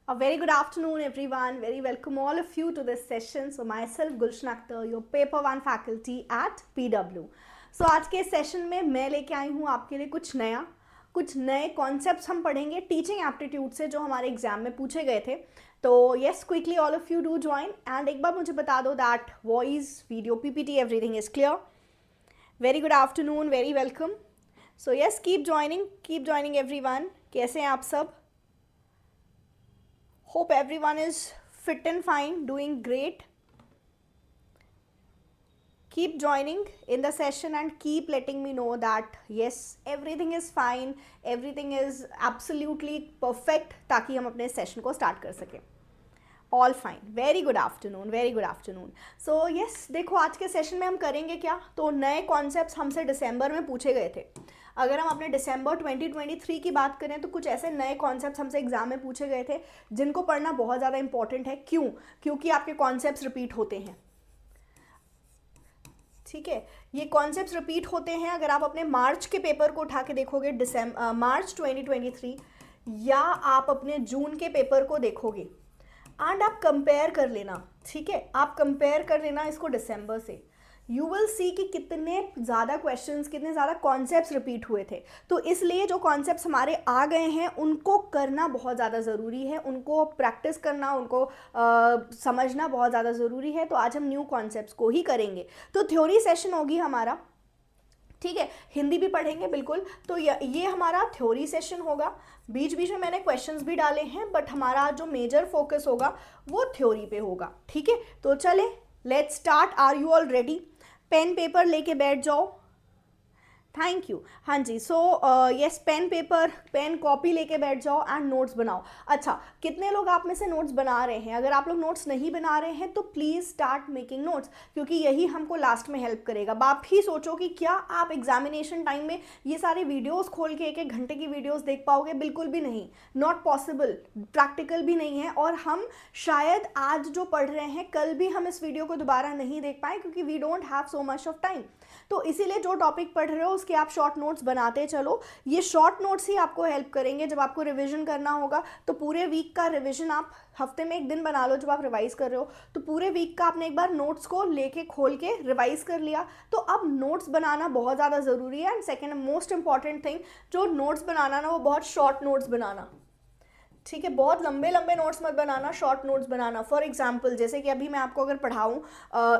A very good afternoon, everyone. Very welcome all of you to this session. So myself, Gulshan Akhtar, your Paper 1 faculty at PW. So आज के session में मैं लेके आई हूँ आपके लिए कुछ नए कॉन्सेप्ट्स हम पढ़ेंगे टीचिंग एप्टीट्यूड से जो हमारे एग्जाम में पूछे गए थे. तो yes, quickly all of you do join and एक बार मुझे बता दो that voice, video, PPT, everything is clear. Very good afternoon, very welcome. So yes, keep joining everyone. कैसे हैं आप सब? Hope everyone is fit and fine, doing great. Keep joining in the session and keep letting me know that yes, everything is fine, everything is absolutely perfect ताकि हम अपने session को start कर सकें. All fine. Very good afternoon, very good afternoon. So yes, देखो आज के session में हम करेंगे क्या, तो नए कॉन्सेप्ट्स हमसे दिसंबर में पूछे गए थे. अगर हम अपने दिसंबर 2023 की बात करें तो कुछ ऐसे नए कॉन्सेप्ट्स हमसे एग्जाम में पूछे गए थे जिनको पढ़ना बहुत ज़्यादा इंपॉर्टेंट है. क्यों? क्योंकि आपके कॉन्सेप्ट्स रिपीट होते हैं. ठीक है, ये कॉन्सेप्ट्स रिपीट होते हैं. अगर आप अपने मार्च के पेपर को उठा के देखोगे, मार्च 2023, या आप अपने जून के पेपर को देखोगे एंड आप कंपेयर कर लेना. ठीक है, आप कंपेयर कर लेना इसको दिसंबर से. यू विल सी कि कितने ज़्यादा क्वेश्चंस, कितने ज़्यादा कॉन्सेप्ट्स रिपीट हुए थे. तो इसलिए जो कॉन्सेप्ट्स हमारे आ गए हैं उनको करना बहुत ज़्यादा ज़रूरी है, उनको प्रैक्टिस करना, उनको समझना बहुत ज़्यादा ज़रूरी है. तो आज हम न्यू कॉन्सेप्ट्स को ही करेंगे. तो थ्योरी सेशन होगी हमारा. ठीक है, हिंदी भी पढ़ेंगे बिल्कुल. तो ये हमारा थ्योरी सेशन होगा. बीच बीच में मैंने क्वेश्चंस भी डाले हैं, बट हमारा जो मेजर फोकस होगा वो थ्योरी पे होगा. ठीक है, तो चले, let's start. Are you all ready? Pen paper लेके बैठ जाओ. Thank you. हाँ जी, सो यस, पेन कॉपी लेके बैठ जाओ एंड नोट्स बनाओ. अच्छा, कितने लोग आप में से नोट्स बना रहे हैं? अगर आप लोग नोट्स नहीं बना रहे हैं तो प्लीज़ स्टार्ट मेकिंग नोट्स, क्योंकि यही हमको लास्ट में हेल्प करेगा. आप ही सोचो कि क्या आप एग्जामिनेशन टाइम में ये सारे वीडियोस खोल के 1-1 घंटे की वीडियोस देख पाओगे? बिल्कुल भी नहीं. नॉट पॉसिबल, प्रैक्टिकल भी नहीं है. और हम शायद आज जो पढ़ रहे हैं कल भी हम इस वीडियो को दोबारा नहीं देख पाए, क्योंकि we don't have so much of time. तो इसीलिए जो टॉपिक पढ़ रहे हो उसके आप शॉर्ट नोट्स बनाते चलो. ये शॉर्ट नोट्स ही आपको हेल्प करेंगे जब आपको रिवीजन करना होगा. तो पूरे वीक का रिवीजन आप हफ्ते में एक दिन बना लो. जब आप रिवाइज कर रहे हो तो पूरे वीक का आपने एक बार नोट्स को लेके खोल के रिवाइज कर लिया. तो अब नोट्स बनाना बहुत ज़्यादा ज़रूरी है. And second most important thing, जो नोट्स बनाना ना, वो बहुत शॉर्ट नोट्स बनाना. ठीक है, बहुत लंबे लंबे नोट्स मत बनाना, शॉर्ट नोट्स बनाना. फॉर एग्जाम्पल, जैसे कि अभी मैं आपको अगर पढ़ाऊँ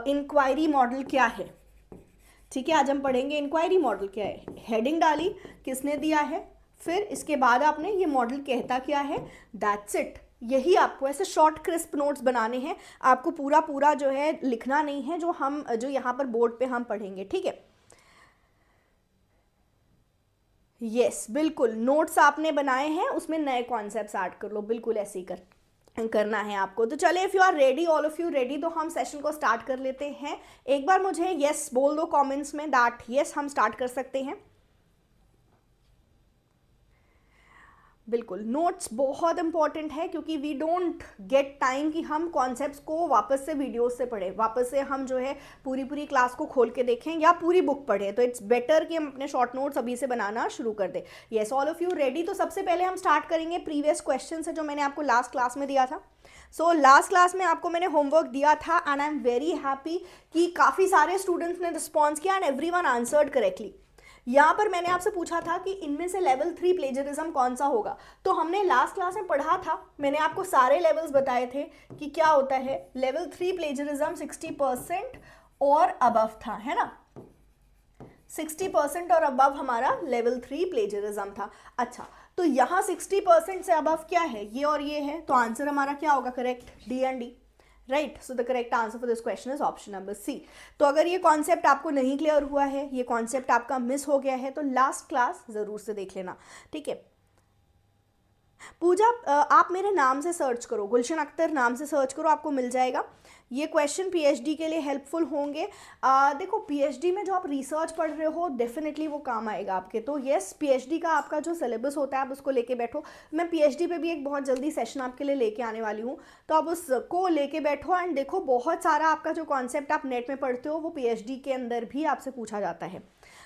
इंक्वायरी मॉडल क्या है. ठीक है, आज हम पढ़ेंगे इंक्वायरी मॉडल क्या है. हेडिंग डाली, किसने दिया है, फिर इसके बाद आपने ये मॉडल कहता क्या है, दैट्स इट. यही आपको ऐसे शॉर्ट क्रिस्प नोट्स बनाने हैं. आपको पूरा जो है लिखना नहीं है, जो यहाँ पर बोर्ड पे हम पढ़ेंगे. ठीक है, यस, बिल्कुल. नोट्स आपने बनाए हैं, उसमें नए कॉन्सेप्ट्स ऐड कर लो. बिल्कुल ऐसे ही करना है आपको. तो चले, if you are ready, all of you ready, तो हम सेशन को स्टार्ट कर लेते हैं. एक बार मुझे यस बोल दो कमेंट्स में दैट यस हम स्टार्ट कर सकते हैं. बिल्कुल, नोट्स बहुत इंपॉर्टेंट है, क्योंकि वी डोंट गेट टाइम कि हम कॉन्सेप्ट्स को वापस से वीडियोस से पढ़ें, वापस से हम जो है पूरी क्लास को खोल के देखें या पूरी बुक पढ़ें. तो इट्स बेटर कि हम अपने शॉर्ट नोट्स अभी से बनाना शुरू कर दें. Yes, all of you ready? तो सबसे पहले हम स्टार्ट करेंगे प्रीवियस क्वेश्चन से, जो मैंने आपको लास्ट क्लास में दिया था. सो लास्ट क्लास में आपको मैंने होमवर्क दिया था and I am very happy कि काफ़ी सारे स्टूडेंट्स ने रिस्पॉन्स किया एंड एवरीवन आंसर्ड करेक्टली. यहाँ पर मैंने आपसे पूछा था कि इनमें से लेवल 3 प्लेजरिज्म कौन सा होगा. तो हमने लास्ट क्लास में पढ़ा था, मैंने आपको सारे लेवल्स बताए थे कि क्या होता है. लेवल 3 प्लेजरिज्म 60% और अबव था, है ना. 60% और अबव हमारा लेवल 3 प्लेजरिज्म था. अच्छा, तो यहाँ 60% से अबव क्या है, ये और ये है. तो आंसर हमारा क्या होगा? Correct, D and D. Right, so the correct answer for this question is option number C. तो अगर ये कॉन्सेप्ट आपको नहीं क्लियर हुआ है, ये कॉन्सेप्ट आपका मिस हो गया है, तो लास्ट क्लास ज़रूर से देख लेना. ठीक है, पूजा, आप मेरे नाम से सर्च करो, गुलशन अख्तर नाम से सर्च करो, आपको मिल जाएगा. ये क्वेश्चन पीएचडी के लिए हेल्पफुल होंगे। देखो पीएचडी में जो आप रिसर्च पढ़ रहे हो डेफिनेटली वो काम आएगा आपके। तो यस, पीएचडी का आपका जो सिलेबस होता है आप उसको लेके बैठो। मैं पीएचडी पे भी एक बहुत जल्दी सेशन आपके लिए लेके आने वाली हूँ, तो आप उसको लेके बैठो एंड देखो बहुत सारा आपका जो कॉन्सेप्ट आप नेट में पढ़ते हो वो पीएचडी के अंदर भी आपसे पूछा जाता है।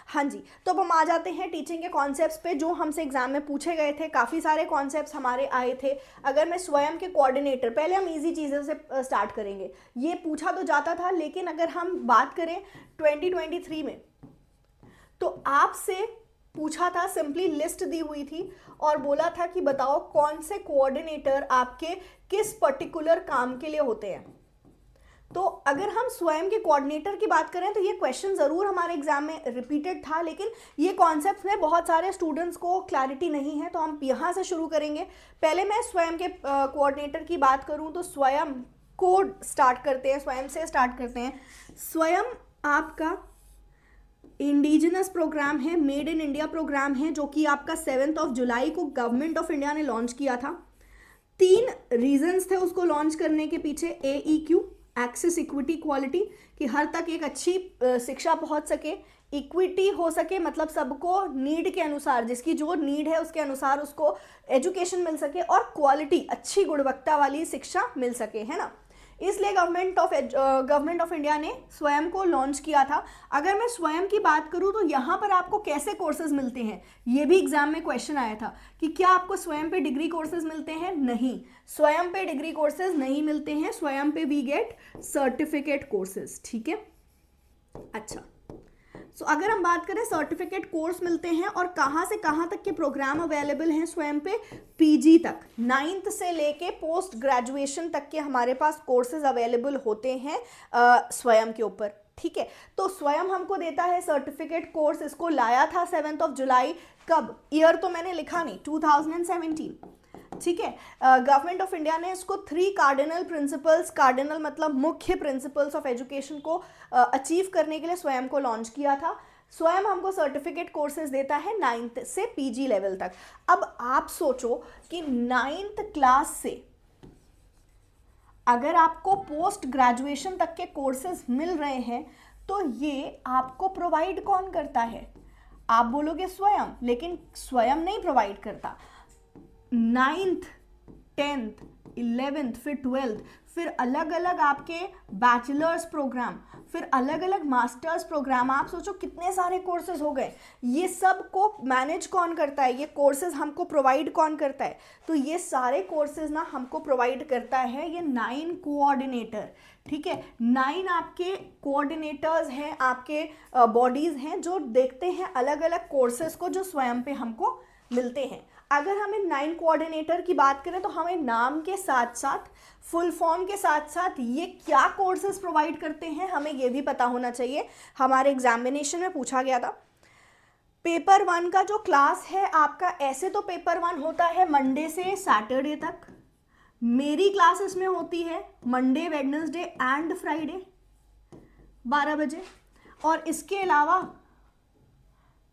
हाँ जी, तो अब हम आ जाते हैं टीचिंग के कॉन्सेप्ट्स पे जो हमसे एग्जाम में पूछे गए थे। काफ़ी सारे कॉन्सेप्ट्स हमारे आए थे। अगर मैं स्वयं के कोऑर्डिनेटर, पहले हम इजी चीज़ों से स्टार्ट करेंगे। ये पूछा तो जाता था, लेकिन अगर हम बात करें 2023 में तो आपसे पूछा था, सिंपली लिस्ट दी हुई थी और बोला था कि बताओ कौन से कोऑर्डिनेटर आपके किस पर्टिकुलर काम के लिए होते हैं। तो अगर हम स्वयं के कोऑर्डिनेटर की बात करें तो ये क्वेश्चन ज़रूर हमारे एग्जाम में रिपीटेड था, लेकिन ये कॉन्सेप्ट में बहुत सारे स्टूडेंट्स को क्लैरिटी नहीं है, तो हम यहाँ से शुरू करेंगे। पहले मैं स्वयं के कोऑर्डिनेटर की बात करूँ तो स्वयं को स्टार्ट करते हैं, स्वयं से स्टार्ट करते हैं। स्वयं आपका इंडिजिनस प्रोग्राम है, मेड इन इंडिया प्रोग्राम है, जो कि आपका 7 जुलाई को गवर्नमेंट ऑफ इंडिया ने लॉन्च किया था। 3 रीजंस थे उसको लॉन्च करने के पीछे। AEQ, एक्सेस, इक्विटी, क्वालिटी, कि हर तक एक अच्छी शिक्षा पहुंच सके, इक्विटी हो सके मतलब सबको नीड के अनुसार, जिसकी जो नीड है उसके अनुसार उसको एजुकेशन मिल सके, और क्वालिटी, अच्छी गुणवत्ता वाली शिक्षा मिल सके, है ना। इसलिए गवर्नमेंट ऑफ इंडिया ने स्वयं को लॉन्च किया था। अगर मैं स्वयं की बात करूं तो यहाँ पर आपको कैसे कोर्सेज मिलते हैं, ये भी एग्जाम में क्वेश्चन आया था कि क्या आपको स्वयं पे डिग्री कोर्सेज मिलते हैं। नहीं, स्वयं पे डिग्री कोर्सेज नहीं मिलते हैं, स्वयं पे वी गेट सर्टिफिकेट कोर्सेज, ठीक है। अच्छा, सो अगर हम बात करें सर्टिफिकेट कोर्स मिलते हैं और कहाँ से कहाँ तक के प्रोग्राम अवेलेबल हैं स्वयं पे, पीजी तक, 9th से लेके पोस्ट ग्रेजुएशन तक के हमारे पास कोर्सेज अवेलेबल होते हैं स्वयं के ऊपर, ठीक है। तो स्वयं हमको देता है सर्टिफिकेट कोर्स, इसको लाया था 7 जुलाई, कब, ईयर तो मैंने लिखा नहीं, 2017, ठीक है। गवर्नमेंट ऑफ इंडिया ने इसको 3 कार्डिनल प्रिंसिपल्स, कार्डिनल मतलब मुख्य प्रिंसिपल्स ऑफ एजुकेशन को अचीव करने के लिए स्वयं को लॉन्च किया था। स्वयं हमको सर्टिफिकेट कोर्सेज देता है 9th से पीजी लेवल तक। अब आप सोचो कि 9th क्लास से अगर आपको पोस्ट ग्रेजुएशन तक के कोर्सेज मिल रहे हैं तो ये आपको प्रोवाइड कौन करता है। आप बोलोगे स्वयं, लेकिन स्वयं नहीं प्रोवाइड करता। 9th, 10th, 11th, फिर 12th, फिर अलग अलग आपके बैचलर्स प्रोग्राम, फिर अलग अलग मास्टर्स प्रोग्राम, आप सोचो कितने सारे कोर्सेज हो गए। ये सब को मैनेज कौन करता है, ये कोर्सेज हमको प्रोवाइड कौन करता है। तो ये सारे कोर्सेज ना हमको प्रोवाइड करता है ये 9 कोऑर्डिनेटर, ठीक है। 9 आपके कोऑर्डिनेटर्स हैं, आपके बॉडीज हैं जो देखते हैं अलग अलग कोर्सेज को जो स्वयं पे हमको मिलते हैं। अगर हमें 9 कोऑर्डिनेटर की बात करें तो हमें नाम के साथ साथ, फुल फॉर्म के साथ साथ ये क्या कोर्सेज प्रोवाइड करते हैं हमें ये भी पता होना चाहिए। हमारे एग्जामिनेशन में पूछा गया था। पेपर 1 का जो क्लास है आपका, ऐसे तो पेपर 1 होता है मंडे से सैटरडे तक, मेरी क्लास इसमें होती है मंडे, वेडनेसडे एंड फ्राइडे 12 बजे, और इसके अलावा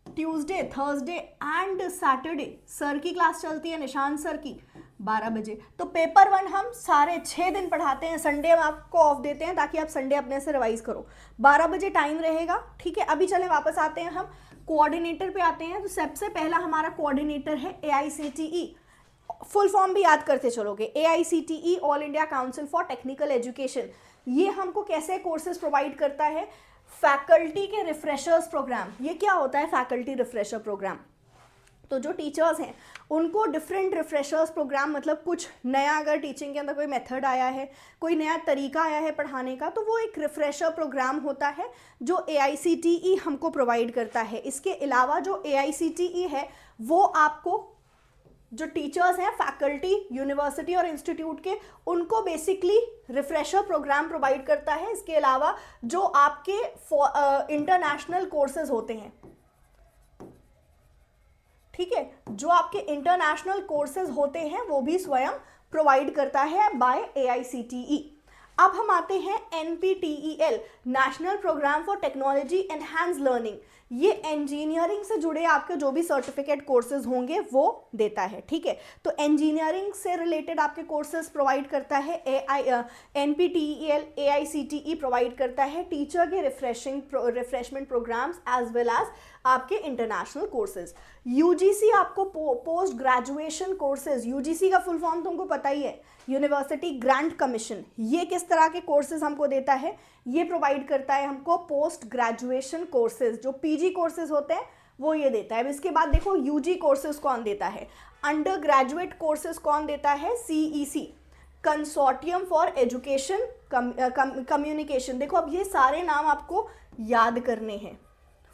Tuesday, Thursday and Saturday sir की क्लास चलती है, निशांत सर की, 12 बजे। तो पेपर 1 हम सारे 6 दिन पढ़ाते हैं, संडे हम आपको ऑफ देते हैं ताकि आप संडे अपने से रिवाइज करो। 12 बजे टाइम रहेगा, ठीक है। अभी चले वापस आते हैं, हम कोऑर्डिनेटर पे आते हैं। तो सबसे पहला हमारा कोऑर्डिनेटर है AICTE, फुल फॉर्म भी याद करते चलोगे, AICTE, all India council for technical education. ये हमको कैसे कोर्सेज प्रोवाइड करता है, फैकल्टी के रिफ्रेशर्स प्रोग्राम। ये क्या होता है फैकल्टी रिफ्रेशर प्रोग्राम, तो जो टीचर्स हैं उनको डिफरेंट रिफ्रेशर्स प्रोग्राम, मतलब कुछ नया अगर टीचिंग के अंदर कोई मेथड आया है, कोई नया तरीका आया है पढ़ाने का, तो वो एक रिफ्रेशर प्रोग्राम होता है जो AICTE हमको प्रोवाइड करता है। इसके अलावा जो AICTE है वो आपको जो टीचर्स हैं फैकल्टी यूनिवर्सिटी और इंस्टीट्यूट के, उनको बेसिकली रिफ्रेशर प्रोग्राम प्रोवाइड करता है। इसके अलावा जो आपके इंटरनेशनल कोर्सेज होते हैं, ठीक है, जो आपके इंटरनेशनल कोर्सेज होते हैं वो भी स्वयं प्रोवाइड करता है बाय AICTE। अब हम आते हैं NPTEL, national programme for technology enhance learning. ये इंजीनियरिंग से जुड़े आपके जो भी सर्टिफिकेट कोर्सेज होंगे वो देता है, ठीक है। तो इंजीनियरिंग से रिलेटेड आपके कोर्सेज प्रोवाइड करता है NPTEL। AICTE प्रोवाइड करता है टीचर के refreshment programmes as well as आपके इंटरनेशनल कोर्सेज। UGC आपको पोस्ट ग्रेजुएशन कोर्सेज, UGC का फुल फॉर्म तुमको पता ही है, यूनिवर्सिटी ग्रांट कमीशन। ये किस तरह के कोर्सेज हमको देता है, ये प्रोवाइड करता है हमको पोस्ट ग्रेजुएशन कोर्सेज, जो PG कोर्सेज होते हैं वो ये देता है। अब इसके बाद देखो UG कोर्सेज कौन देता है, अंडर ग्रेजुएट कोर्सेज कौन देता है, CEC, consortium for education communication. देखो अब ये सारे नाम आपको याद करने हैं,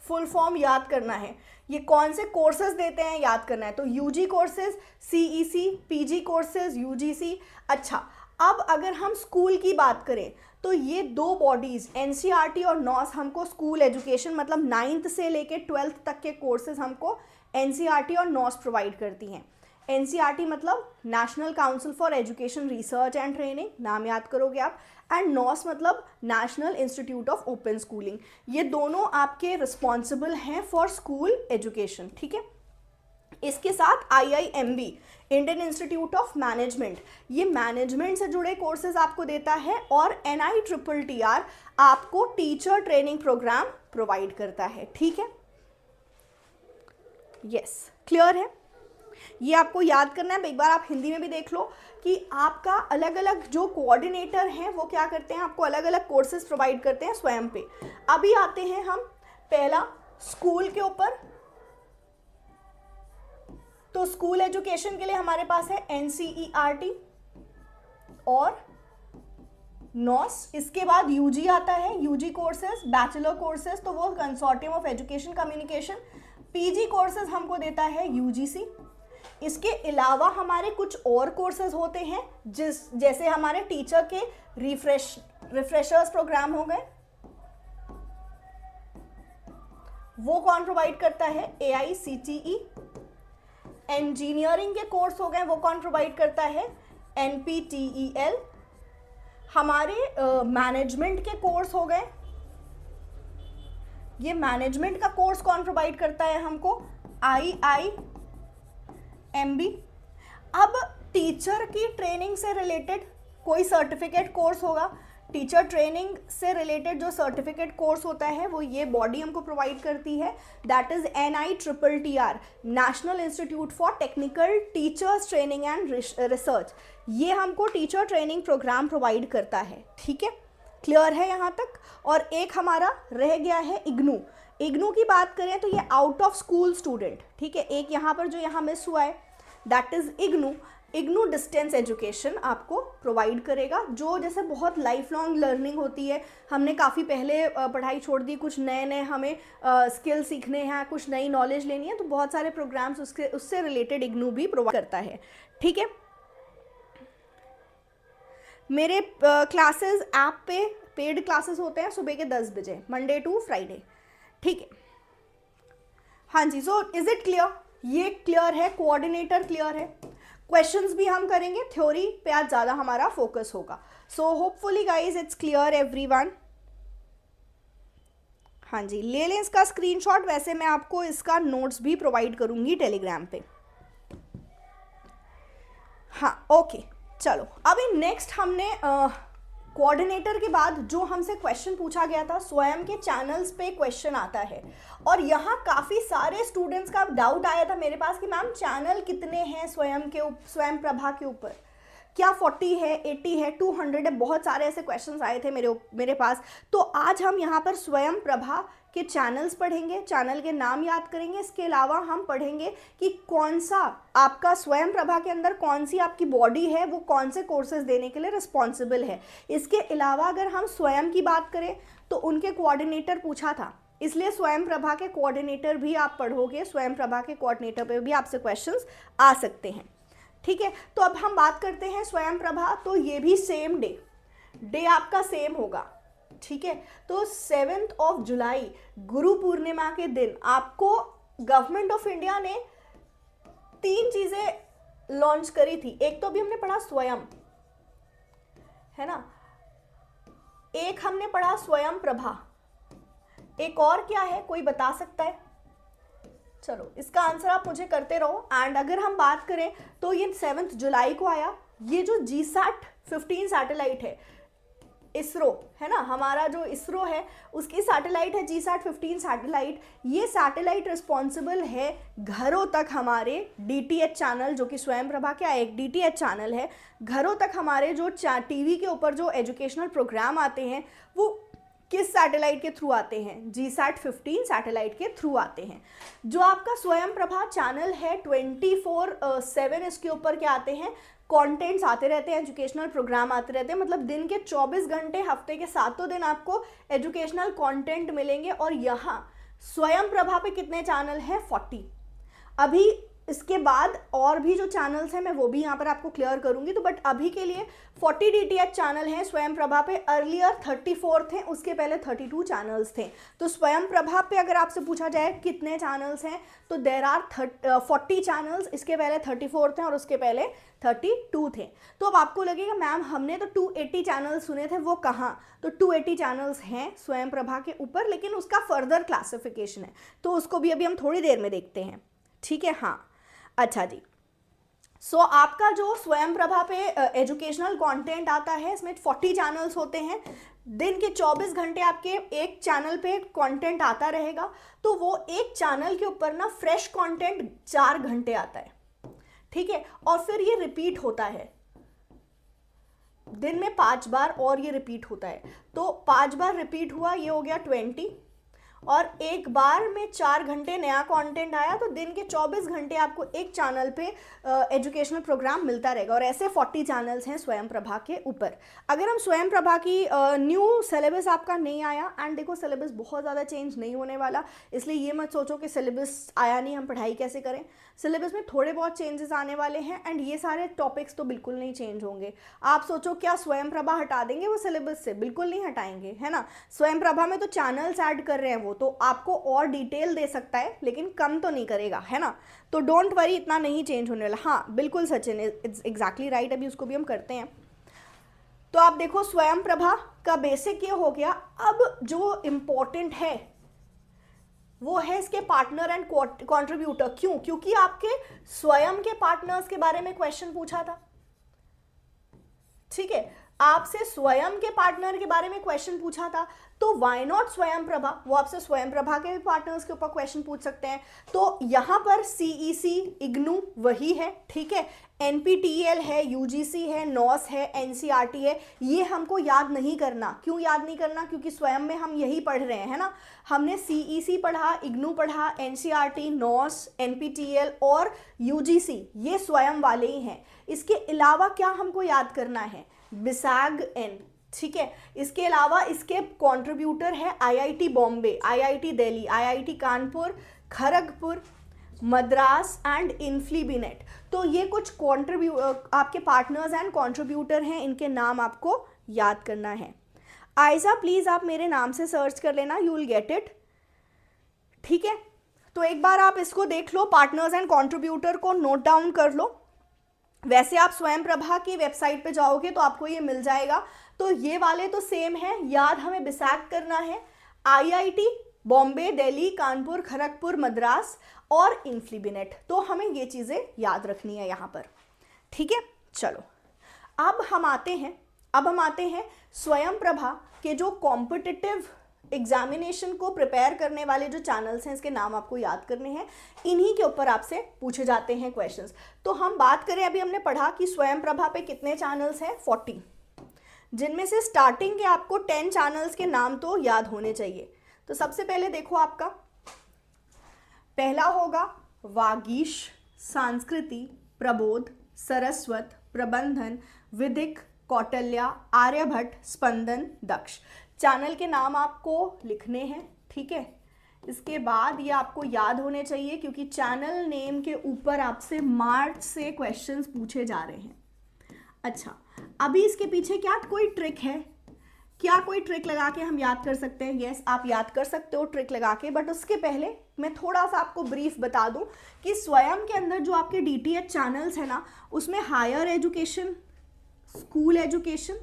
फुल फॉर्म याद करना है, ये कौन से कोर्सेज देते हैं याद करना है। तो UG courses, CEC, PG courses, UGC। अच्छा, अब अगर हम स्कूल की बात करें तो ये दो बॉडीज NCERT और NOS हमको स्कूल एजुकेशन मतलब 9th से लेके 12th तक के कोर्सेज हमको NCERT और NOS प्रोवाइड करती हैं। NCERT मतलब national council for education research and training, नाम याद करोगे आप, एंड NOS मतलब national institute of open schooling. ये दोनों आपके रिस्पॉन्सिबल हैं फॉर स्कूल एजुकेशन, ठीक है। इसके साथ IIMB, Indian institute of management, ये मैनेजमेंट से जुड़े कोर्सेज आपको देता है, और NITTR आपको टीचर ट्रेनिंग प्रोग्राम प्रोवाइड करता है, ठीक है। यस, क्लियर है। ये आपको याद करना है। एक बार आप हिंदी में भी देख लो कि आपका अलग अलग जो कोऑर्डिनेटर हैं वो क्या करते हैं, आपको अलग अलग कोर्सेज प्रोवाइड करते हैं स्वयं पे। अभी आते हैं हम पहला स्कूल के ऊपर। तो स्कूल एजुकेशन के लिए हमारे पास है NCERT और NOS। इसके बाद UG आता है, UG कोर्सेज, बैचलर कोर्सेज, तो वो consortium of education communication. PG courses हमको देता है UGC। इसके अलावा हमारे कुछ और कोर्सेज होते हैं जैसे हमारे टीचर के रिफ्रेशर्स प्रोग्राम हो गए, वो कौन प्रोवाइड करता है, AICTE। इंजीनियरिंग के कोर्स हो गए, वो कौन प्रोवाइड करता है, NPTEL। हमारे मैनेजमेंट के कोर्स हो गए, ये मैनेजमेंट का कोर्स कौन प्रोवाइड करता है हमको, IIMB। अब टीचर की ट्रेनिंग से रिलेटेड कोई सर्टिफिकेट कोर्स होगा, टीचर ट्रेनिंग से रिलेटेड जो सर्टिफिकेट कोर्स होता है वो ये बॉडी हमको प्रोवाइड करती है, that is NITTR, national institute for technical teachers training and research. ये हमको टीचर ट्रेनिंग प्रोग्राम प्रोवाइड करता है, ठीक है। क्लियर है यहाँ तक। और एक हमारा रह गया है IGNOU। IGNOU की बात करें तो ये आउट ऑफ स्कूल स्टूडेंट, ठीक है। एक यहाँ पर जो यहाँ मिस हुआ है that is IGNOU। IGNOU distance education आपको प्रोवाइड करेगा, जो जैसे बहुत लाइफ लॉन्ग लर्निंग होती है, हमने काफ़ी पहले पढ़ाई छोड़ दी, कुछ नए नए हमें स्किल सीखने हैं, कुछ नई नॉलेज लेनी है, तो बहुत सारे प्रोग्राम्स उससे रिलेटेड IGNOU भी प्रोवाइड करता है, ठीक है। मेरे क्लासेस ऐप पे पेड क्लासेस होते हैं सुबह के 10 बजे, मंडे टू फ्राइडे, ठीक है। हाँ जी, सो इज इट क्लियर, ये क्लियर है, कोऑर्डिनेटर क्लियर है। क्वेश्चंस भी हम करेंगे, थ्योरी पे आज ज़्यादा हमारा फोकस होगा। So hopefully guys it's clear everyone. हाँ जी, ले लें इसका स्क्रीनशॉट, वैसे मैं आपको इसका नोट्स भी प्रोवाइड करूंगी टेलीग्राम पे। हाँ ओके, चलो अभी नेक्स्ट हमने कोऑर्डिनेटर के बाद जो हमसे क्वेश्चन पूछा गया था, स्वयं के चैनल्स पे क्वेश्चन आता है, और यहाँ काफ़ी सारे स्टूडेंट्स का डाउट आया था मेरे पास कि मैम चैनल कितने हैं स्वयं प्रभा के ऊपर, क्या 40 है, 80 है, 200 है, बहुत सारे ऐसे क्वेश्चंस आए थे मेरे पास। तो आज हम यहाँ पर स्वयं प्रभा के चैनल्स पढ़ेंगे, चैनल के नाम याद करेंगे। इसके अलावा हम पढ़ेंगे कि कौन सा आपका स्वयं प्रभा के अंदर कौन सी आपकी बॉडी है, वो कौन से कोर्सेज देने के लिए रिस्पॉन्सिबल है। इसके अलावा अगर हम स्वयं की बात करें तो उनके कोऑर्डिनेटर पूछा था, इसलिए स्वयं प्रभा के कोऑर्डिनेटर भी आप पढ़ोगे, स्वयं प्रभा के कोऑर्डिनेटर पे भी आपसे क्वेश्चंस आ सकते हैं, ठीक है। तो अब हम बात करते हैं स्वयं प्रभा, तो ये भी सेम डे आपका सेम होगा, ठीक है। तो 7 जुलाई गुरु पूर्णिमा के दिन आपको गवर्नमेंट ऑफ इंडिया ने 3 चीजें लॉन्च करी थी। एक तो अभी हमने पढ़ा स्वयं, है ना, एक हमने पढ़ा स्वयं प्रभा, एक और क्या है, कोई बता सकता है? चलो इसका आंसर आप मुझे करते रहो। एंड अगर हम बात करें तो ये 7 जुलाई को आया, ये जो GSAT-15 सैटेलाइट है, इसरो है ना, हमारा जो इसरो है उसकी सैटेलाइट है GSAT-15 सैटेलाइट। ये सैटेलाइट रिस्पॉन्सिबल है घरों तक हमारे DTH चैनल, जो कि स्वयं प्रभा का एक DTH चैनल है, घरों तक हमारे जो टीवी के ऊपर जो एजुकेशनल प्रोग्राम आते हैं वो किस सैटेलाइट के थ्रू आते हैं? GSAT-15 सैटेलाइट के थ्रू आते हैं। जो आपका स्वयं प्रभा चैनल है 24/7 इसके ऊपर क्या आते हैं? कंटेंट्स आते रहते हैं, एजुकेशनल प्रोग्राम आते रहते हैं, मतलब दिन के 24 घंटे हफ्ते के 7 दिन आपको एजुकेशनल कंटेंट मिलेंगे। और यहाँ स्वयं प्रभा पे कितने चैनल हैं? 40। अभी इसके बाद और भी जो चैनल्स हैं मैं वो भी यहाँ पर आपको क्लियर करूँगी, तो बट अभी के लिए 40 DTH चैनल हैं स्वयं प्रभा पे। अर्लियर 34 थे, उसके पहले 32 चैनल्स थे। तो स्वयं प्रभा पे अगर आपसे पूछा जाए कितने चैनल्स हैं, तो देर आर 40 चैनल्स, इसके पहले 34 थे और उसके पहले 32 थे। तो अब आपको लगेगा मैम हमने तो 280 चैनल्स सुने थे, वो कहाँ? तो 280 चैनल्स हैं स्वयं प्रभा के ऊपर, लेकिन उसका फर्दर क्लासिफिकेशन है, तो उसको भी अभी हम थोड़ी देर में देखते हैं, ठीक है? हाँ, अच्छा जी। सो आपका जो स्वयं प्रभा पे एजुकेशनल कंटेंट आता है, इसमें 40 चैनल्स होते हैं। दिन के 24 घंटे आपके एक चैनल पे कंटेंट आता रहेगा, तो वो एक चैनल के ऊपर ना फ्रेश कंटेंट 4 घंटे आता है, ठीक है? और फिर ये रिपीट होता है दिन में 5 बार, और ये रिपीट होता है। तो 5 बार रिपीट हुआ, ये हो गया 20, और एक बार में 4 घंटे नया कंटेंट आया, तो दिन के 24 घंटे आपको एक चैनल पे एजुकेशनल प्रोग्राम मिलता रहेगा। और ऐसे 40 चैनल्स हैं स्वयं प्रभा के ऊपर। अगर हम स्वयं प्रभा की न्यू सिलेबस आपका नहीं आया, एंड देखो सिलेबस बहुत ज़्यादा चेंज नहीं होने वाला, इसलिए ये मत सोचो कि सिलेबस आया नहीं हम पढ़ाई कैसे करें। सिलेबस में थोड़े बहुत चेंजेस आने वाले हैं, एंड ये सारे टॉपिक्स तो बिल्कुल नहीं चेंज होंगे। आप सोचो क्या स्वयं प्रभा हटा देंगे वो सिलेबस से? बिल्कुल नहीं हटाएंगे, है ना। स्वयं प्रभा में तो चैनल्स ऐड कर रहे हैं, वो तो आपको और डिटेल दे सकता है, लेकिन कम तो नहीं करेगा, है ना। तो डोंट वरी, इतना नहीं चेंज होने वाला। हाँ बिल्कुल सचिन, इट्स एग्जैक्टली राइट, अभी उसको भी हम करते हैं। तो आप देखो स्वयं प्रभा का बेसिक ये हो गया। अब जो इम्पोर्टेंट है वो है इसके पार्टनर एंड कंट्रीब्यूटर। क्यों? क्योंकि आपके स्वयं के पार्टनर्स के बारे में क्वेश्चन पूछा था, ठीक है, आपसे स्वयं के पार्टनर के बारे में क्वेश्चन पूछा था, तो वाई नॉट स्वयं प्रभा, वो आपसे स्वयं प्रभा के पार्टनर्स के ऊपर क्वेश्चन पूछ सकते हैं। तो यहाँ पर CEC इग्नू वही है, ठीक है, NPTEL है, UGC है, NOS है, NCERT है। ये हमको याद नहीं करना। क्यों याद नहीं करना? क्योंकि स्वयं में हम यही पढ़ रहे हैं, है ना। हमने CEC पढ़ा, इग्नू पढ़ा, NCERT, NOS, NPTEL और UGC, ये स्वयं वाले ही हैं। इसके अलावा क्या हमको याद करना है? BSAG-N, ठीक है। इसके अलावा इसके कंट्रीब्यूटर है IIT Bombay, IIT Delhi, IIT Kanpur, Kharagpur, Madras and INFLIBNET. तो ये कुछ आपके पार्टनर्स एंड कंट्रीब्यूटर हैं, इनके नाम आपको याद करना है। आयजा प्लीज़ आप मेरे नाम से सर्च कर लेना, यू विल गेट इट, ठीक है। तो एक बार आप इसको देख लो, पार्टनर्स एंड कंट्रीब्यूटर को नोट डाउन कर लो। वैसे आप स्वयं प्रभा की वेबसाइट पे जाओगे तो आपको ये मिल जाएगा। तो ये वाले तो सेम है, याद हमें बिसाक करना है। IIT बॉम्बे, दिल्ली, कानपुर, खड़गपुर, मद्रास और इन्फ्लीबिनेट, तो हमें ये चीज़ें याद रखनी है यहाँ पर, ठीक है। चलो अब हम आते हैं स्वयं प्रभा के जो कॉम्पिटिटिव एग्जामिनेशन को प्रिपेयर करने वाले जो चैनल्स हैं, इसके नाम आपको याद करने हैं, इन्हीं के ऊपर आपसे पूछे जाते हैं क्वेश्चंस। तो हम बात करें, अभी हमने पढ़ा कि स्वयं प्रभा पे कितने चैनल्स हैं? 40, जिनमें से स्टार्टिंग के आपको 10 चैनल्स के नाम तो याद होने चाहिए। तो सबसे पहले देखो, आपका पहला होगा वागीश, संस्कृति, प्रबोध, सरस्वत, प्रबंधन, विधिक, कौटिल्य, आर्यभट्ट, स्पंदन, दक्ष। चैनल के नाम आपको लिखने हैं, ठीक है। इसके बाद ये आपको याद होने चाहिए, क्योंकि चैनल नेम के ऊपर आपसे मार्च से क्वेश्चंस पूछे जा रहे हैं। अच्छा, अभी इसके पीछे क्या कोई ट्रिक है? क्या कोई ट्रिक लगा के हम याद कर सकते हैं? यस, आप याद कर सकते हो ट्रिक लगा के, बट उसके पहले मैं थोड़ा सा आपको ब्रीफ बता दूं कि स्वयं के अंदर जो आपके DTH चैनल्स है ना, उसमें higher education, school education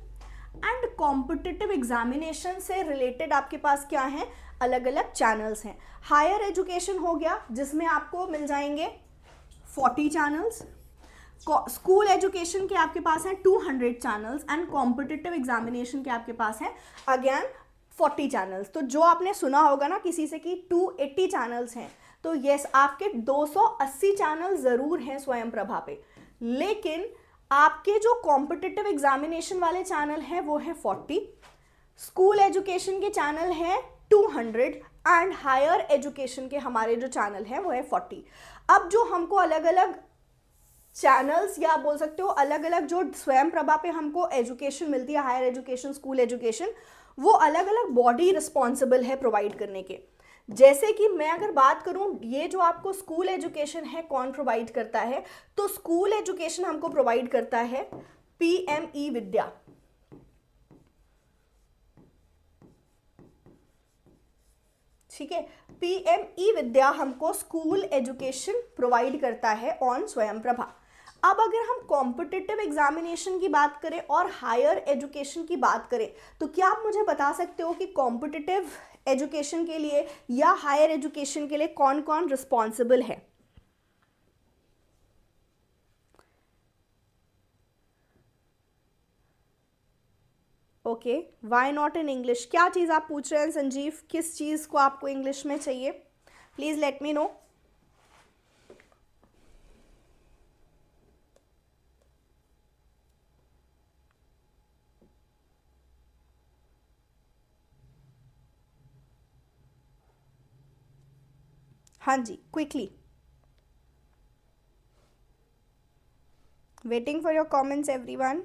and competitive examination से रिलेटेड आपके पास क्या है, अलग अलग चैनल्स हैं। हायर एजुकेशन हो गया जिसमें आपको मिल जाएंगे 40 चैनल्स, स्कूल एजुकेशन के आपके पास हैं 200 चैनल्स एंड कॉम्पिटिटिव एग्जामिनेशन के आपके पास हैं अगेन 40 चैनल्स। तो जो आपने सुना होगा ना किसी से कि 280 चैनल्स हैं, तो यस आपके 280 चैनल ज़रूर हैं स्वयं प्रभा पे, लेकिन आपके जो कॉम्पिटिटिव एग्जामिनेशन वाले चैनल हैं वो है 40, स्कूल एजुकेशन के चैनल हैं 200 एंड हायर एजुकेशन के हमारे जो चैनल हैं वो है 40। अब जो हमको अलग अलग चैनल्स या बोल सकते हो अलग अलग जो स्वयं प्रभा पे हमको एजुकेशन मिलती है, हायर एजुकेशन, स्कूल एजुकेशन, वो अलग अलग बॉडी रिस्पॉन्सिबल है प्रोवाइड करने के। जैसे कि मैं अगर बात करूं, ये जो आपको स्कूल एजुकेशन है कौन प्रोवाइड करता है, तो स्कूल एजुकेशन हमको प्रोवाइड करता है पीएमई विद्या। ठीक है, पीएमई विद्या हमको स्कूल एजुकेशन प्रोवाइड करता है ऑन स्वयं प्रभा। अब अगर हम कॉम्पिटिटिव एग्जामिनेशन की बात करें और हायर एजुकेशन की बात करें, तो क्या आप मुझे बता सकते हो कि कॉम्पिटिटिव एजुकेशन के लिए या हायर एजुकेशन के लिए कौन कौन रिस्पॉन्सिबल है? Okay, why not in English? क्या चीज़ आप पूछ रहे हैं संजीव, किस चीज़ को आपको इंग्लिश में चाहिए? Please let me know. हाँ जी, quickly, waiting for your comments everyone.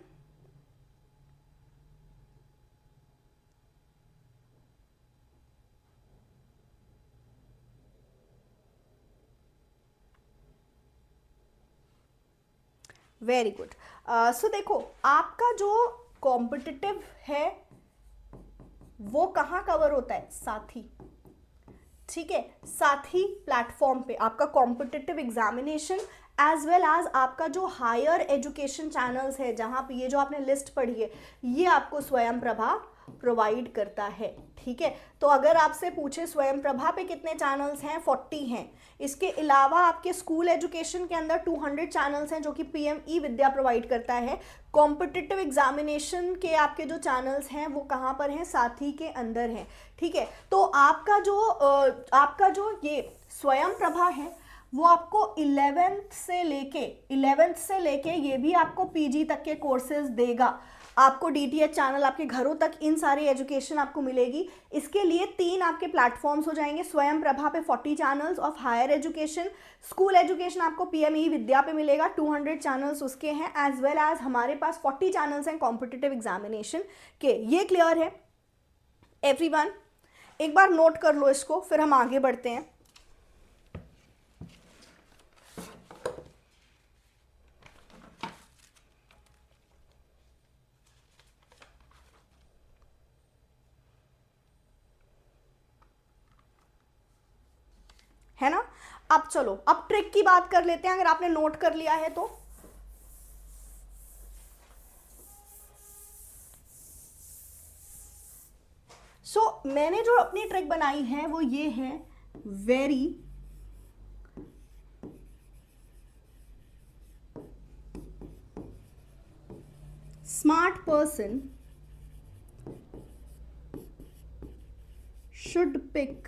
Very good. So देखो, आपका जो कॉम्पिटिटिव है वो कहाँ कवर होता है? साथी। ठीक है, साथी प्लेटफॉर्म पे आपका competitive examination as well as आपका जो हायर एजुकेशन चैनल्स है, जहाँ पे ये जो आपने लिस्ट पढ़ी है, ये आपको स्वयं प्रभा प्रोवाइड करता है। ठीक है, तो अगर आपसे पूछे स्वयं प्रभा पे कितने चैनल्स हैं, 40 हैं। इसके अलावा आपके स्कूल एजुकेशन के अंदर 200 चैनल्स हैं जो कि पीएमई विद्या प्रोवाइड करता है। कॉम्पिटिटिव एग्जामिनेशन के आपके जो चैनल्स हैं वो कहाँ पर हैं? साथी के अंदर हैं। ठीक है, तो आपका जो ये स्वयं प्रभा है वो आपको 11th से लेके ये भी आपको पीजी तक के कोर्सेज देगा। आपको डीटीएच चैनल आपके घरों तक इन सारी एजुकेशन आपको मिलेगी। इसके लिए 3 आपके प्लेटफॉर्म्स हो जाएंगे। स्वयं प्रभा पे 40 channels of higher education, school education आपको पीएमई विद्या पे मिलेगा, 200 चैनल्स उसके हैं, एज वेल एज हमारे पास 40 चैनल्स हैं कॉम्पिटिटिव एग्जामिनेशन के। ये क्लियर है एवरीवन? एक बार नोट कर लो इसको, फिर हम आगे बढ़ते हैं। है ना? अब चलो, अब ट्रिक की बात कर लेते हैं, अगर आपने नोट कर लिया है तो। मैंने जो अपनी ट्रिक बनाई है वो ये है, very smart person should pick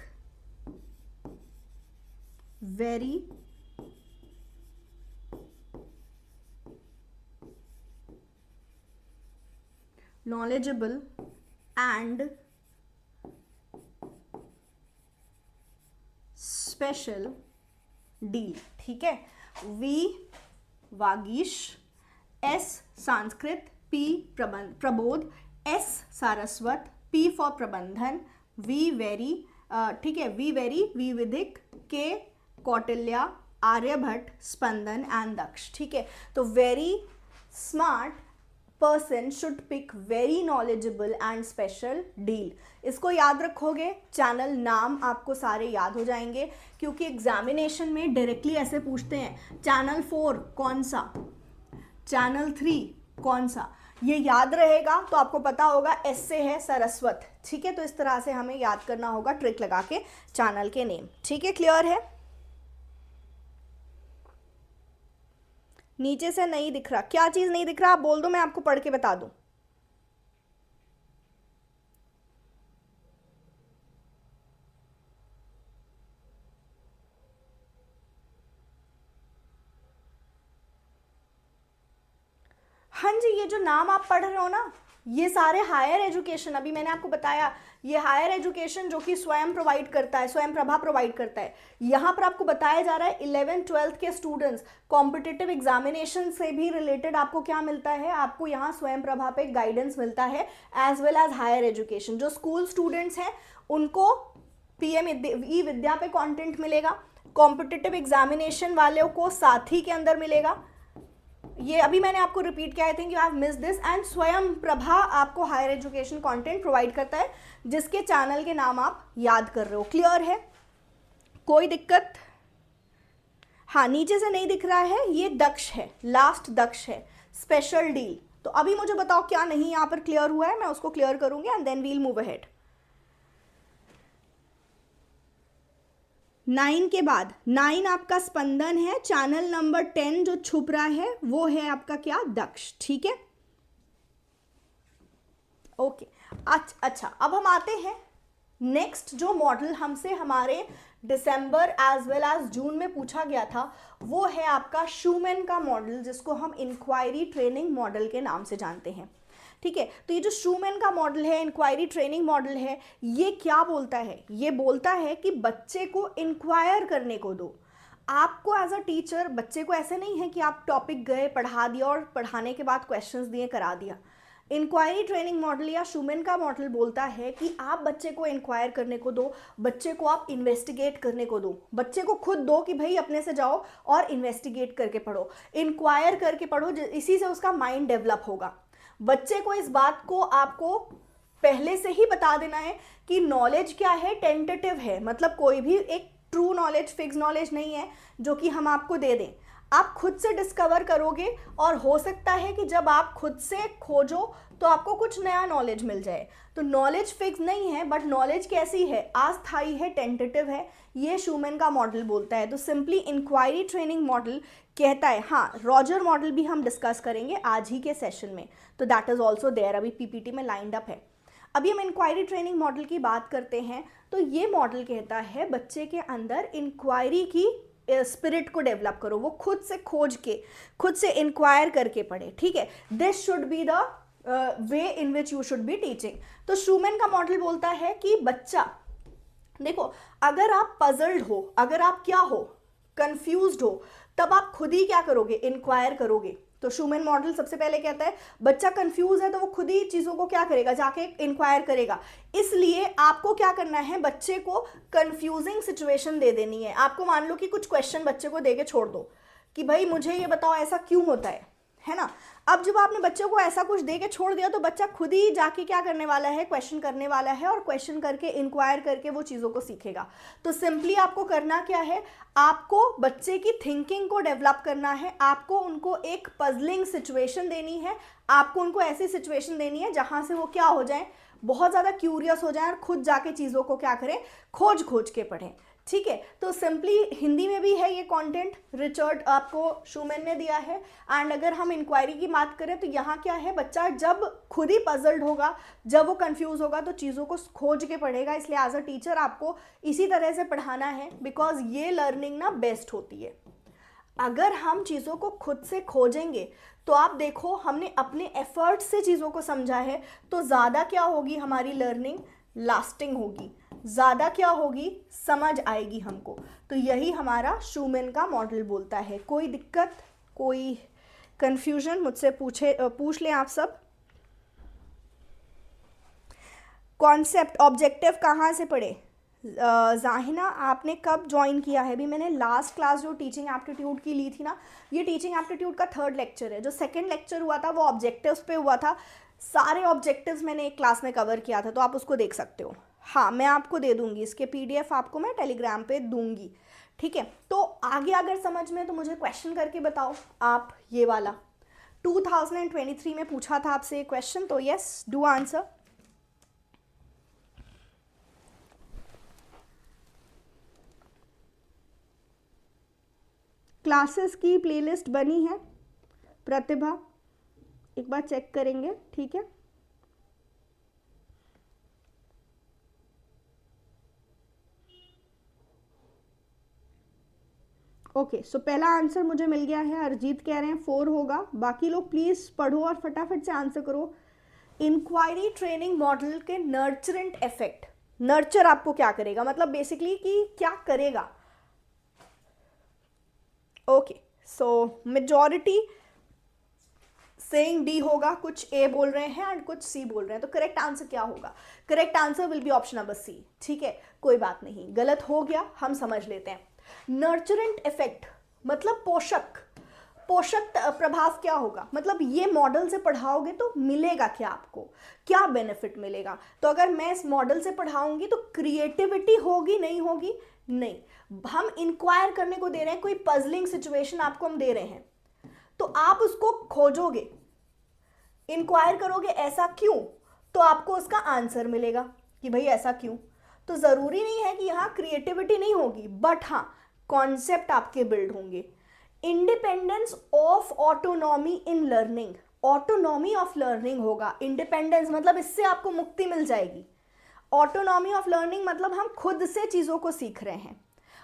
very knowledgeable and special deal। ठीक है, V Vagish, S Sanskrit, P Prabodh, S Saraswat, P for Prabandhan, V very, ठीक है, V very, V Vidik, K Kautilya, Aryabhatta, Spandan and Daksh. ठीक है, तो very smart person should pick very knowledgeable and special deal. इसको याद रखोगे, चैनल नाम आपको सारे याद हो जाएंगे, क्योंकि एग्जामिनेशन में डायरेक्टली ऐसे पूछते हैं, चैनल 4 कौन सा, चैनल 3 कौन सा। ये याद रहेगा तो आपको पता होगा एस से है सरस्वत, ठीक है। तो इस तरह से हमें याद करना होगा ट्रिक लगा के चैनल के नेम, ठीक है। क्लियर है? नीचे से नहीं दिख रहा, क्या चीज नहीं दिख रहा आप बोल दो, मैं आपको पढ़ के बता दूं। हाँ जी, ये जो नाम आप पढ़ रहे हो ना, ये सारे हायर एजुकेशन, अभी मैंने आपको बताया ये हायर एजुकेशन जो कि स्वयं प्रोवाइड करता है, स्वयं प्रभा प्रोवाइड करता है। यहाँ पर आपको बताया जा रहा है 11th-12th के स्टूडेंट्स कॉम्पिटिटिव एग्जामिनेशन से भी रिलेटेड आपको क्या मिलता है, आपको यहाँ स्वयं प्रभा पे गाइडेंस मिलता है, as well as higher education. जो स्कूल स्टूडेंट्स हैं उनको पीएम ई विद्या पे कंटेंट मिलेगा, कॉम्पिटिटिव एग्जामिनेशन वालों को साथी के अंदर मिलेगा। ये अभी मैंने आपको रिपीट किया, I think you have miss this. And स्वयं प्रभा आपको हायर एजुकेशन कंटेंट प्रोवाइड करता है, जिसके चैनल के नाम आप याद कर रहे हो। क्लियर है? कोई दिक्कत? हाँ, नीचे से नहीं दिख रहा है, ये दक्ष है, लास्ट दक्ष है, स्पेशल डील। तो अभी मुझे बताओ क्या नहीं यहाँ पर क्लियर हुआ है, मैं उसको क्लियर करूंगी and then we'll move ahead. 9 के बाद 9 आपका स्पंदन है, चैनल नंबर 10 जो छुप रहा है वो है आपका क्या, दक्ष, ठीक है। ओके, अच्छा अब हम आते हैं नेक्स्ट जो मॉडल हमसे हमारे दिसंबर एज वेल एज जून में पूछा गया था, वो है आपका शूमैन का मॉडल, जिसको हम इंक्वायरी ट्रेनिंग मॉडल के नाम से जानते हैं, ठीक है। तो ये जो शूमैन का मॉडल है, इंक्वायरी ट्रेनिंग मॉडल है, ये क्या बोलता है, ये बोलता है कि बच्चे को इंक्वायर करने को दो। आपको एज अ टीचर बच्चे को ऐसे नहीं है कि आप टॉपिक गए पढ़ा दिया और पढ़ाने के बाद क्वेश्चंस दिए करा दिया। इंक्वायरी ट्रेनिंग मॉडल या शूमैन का मॉडल बोलता है कि आप बच्चे को इंक्वायर करने को दो, बच्चे को आप इन्वेस्टिगेट करने को दो, बच्चे को खुद दो कि भाई अपने से जाओ और इन्वेस्टिगेट करके पढ़ो, इंक्वायर करके पढ़ो, इसी से उसका माइंड डेवलप होगा। बच्चे को इस बात को आपको पहले से ही बता देना है कि नॉलेज क्या है, टेंटेटिव है, मतलब कोई भी एक ट्रू नॉलेज, फिक्स नॉलेज नहीं है जो कि हम आपको दे दें। आप खुद से डिस्कवर करोगे और हो सकता है कि जब आप खुद से खोजो तो आपको कुछ नया नॉलेज मिल जाए। तो नॉलेज फिक्स नहीं है, बट नॉलेज कैसी है, अस्थायी है, टेंटेटिव है, ये शूमैन का मॉडल बोलता है। तो सिंपली इंक्वायरी ट्रेनिंग मॉडल कहता है, हाँ रॉजर मॉडल भी हम डिस्कस करेंगे आज ही के सेशन में, तो दैट इज ऑल्सो देयर, अभी पीपीटी में लाइंड अप है। अभी हम इंक्वायरी ट्रेनिंग मॉडल की बात करते हैं। तो ये मॉडल कहता है बच्चे के अंदर इंक्वायरी की स्पिरिट को डेवलप करो, वो खुद से खोज के, खुद से इंक्वायर करके पढ़े, ठीक है। This should be the way in which you should be teaching. तो शूमैन का मॉडल बोलता है कि बच्चा, देखो अगर आप पजल्ड हो, अगर आप क्या हो, कंफ्यूज्ड हो, तब आप खुद ही क्या करोगे, इंक्वायर करोगे। तो शूमैन मॉडल सबसे पहले कहता है बच्चा कंफ्यूज है तो वो खुद ही चीज़ों को क्या करेगा, जाके इंक्वायर करेगा। इसलिए आपको क्या करना है, बच्चे को कंफ्यूजिंग सिचुएशन दे देनी है। आपको मान लो कि कुछ क्वेश्चन बच्चे को दे के छोड़ दो कि भाई मुझे ये बताओ ऐसा क्यों होता है ना। अब जब आपने बच्चे को ऐसा कुछ दे के छोड़ दिया तो बच्चा खुद ही जाके क्या करने वाला है, क्वेश्चन करने वाला है, और क्वेश्चन करके इंक्वायर करके वो चीज़ों को सीखेगा। तो सिंपली आपको करना क्या है, आपको बच्चे की थिंकिंग को डेवलप करना है, आपको उनको एक पजलिंग सिचुएशन देनी है, आपको उनको ऐसी सिचुएशन देनी है जहाँ से वो क्या हो जाए, बहुत ज़्यादा क्यूरियस हो जाए और खुद जाके चीज़ों को क्या करें, खोज खोज के पढ़ें, ठीक है। तो सिंपली हिंदी में भी है ये कंटेंट, रिचर्ड आपको शूमैन ने दिया है। एंड अगर हम इंक्वायरी की बात करें तो यहाँ क्या है, बच्चा जब खुद ही पजल्ड होगा, जब वो कंफ्यूज होगा तो चीज़ों को खोज के पढ़ेगा। इसलिए एज अ टीचर आपको इसी तरह से पढ़ाना है, बिकॉज ये लर्निंग ना बेस्ट होती है। अगर हम चीज़ों को खुद से खोजेंगे तो आप देखो हमने अपने एफर्ट से चीज़ों को समझा है, तो ज़्यादा क्या होगी हमारी लर्निंग, लास्टिंग होगी, ज़्यादा क्या होगी, समझ आएगी हमको। तो यही हमारा शूमैन का मॉडल बोलता है। कोई दिक्कत, कोई कंफ्यूजन मुझसे पूछ लें आप सब। कॉन्सेप्ट ऑब्जेक्टिव कहाँ से पढ़े? जाहिना आपने कब ज्वाइन किया है? अभी मैंने लास्ट क्लास जो टीचिंग एप्टीट्यूड की ली थी ना, ये टीचिंग एप्टीट्यूड का 3rd लेक्चर है। जो 2nd लेक्चर हुआ था वो ऑब्जेक्टिव्स पे हुआ था, सारे ऑब्जेक्टिव्स मैंने एक क्लास में कवर किया था, तो आप उसको देख सकते हो। हाँ, मैं आपको दे दूंगी, इसके PDF आपको मैं टेलीग्राम पे दूंगी, ठीक है। तो आगे अगर समझ में तो मुझे क्वेश्चन करके बताओ आप ये वाला। 2023 में पूछा था आपसे क्वेश्चन, तो यस डू आंसर। क्लासेस की प्लेलिस्ट बनी है प्रतिभा, एक बार चेक करेंगे, ठीक है। ओके सो पहला आंसर मुझे मिल गया है, अरिजीत कह रहे हैं 4 होगा। बाकी लोग प्लीज पढ़ो और फटाफट से आंसर करो। इंक्वायरी ट्रेनिंग मॉडल के नर्चरेंट इफेक्ट, नर्चर आपको क्या करेगा, मतलब बेसिकली कि क्या करेगा। Okay so majority saying D होगा, कुछ ए बोल रहे हैं और कुछ सी बोल रहे हैं, तो करेक्ट आंसर क्या होगा? Correct answer will be option number C, ठीक है, कोई बात नहीं, गलत हो गया, हम समझ लेते हैं। नर्चरेंट इफेक्ट मतलब पोषक प्रभाव क्या होगा, मतलब ये मॉडल से पढ़ाओगे तो मिलेगा क्या, आपको क्या बेनिफिट मिलेगा। तो अगर मैं इस मॉडल से पढ़ाऊंगी तो क्रिएटिविटी होगी, नहीं होगी? नहीं, हम इंक्वायर करने को दे रहे हैं, कोई पजलिंग सिचुएशन आपको हम दे रहे हैं, तो आप उसको खोजोगे, इंक्वायर करोगे ऐसा क्यों, तो आपको उसका आंसर मिलेगा कि भाई ऐसा क्यों। तो जरूरी नहीं है कि यहाँ क्रिएटिविटी नहीं होगी, बट हाँ कॉन्सेप्ट आपके बिल्ड होंगे। Independence of autonomy in learning, autonomy of learning होगा। इंडिपेंडेंस मतलब इससे आपको मुक्ति मिल जाएगी। ऑटोनॉमी ऑफ लर्निंग मतलब हम खुद से चीज़ों को सीख रहे हैं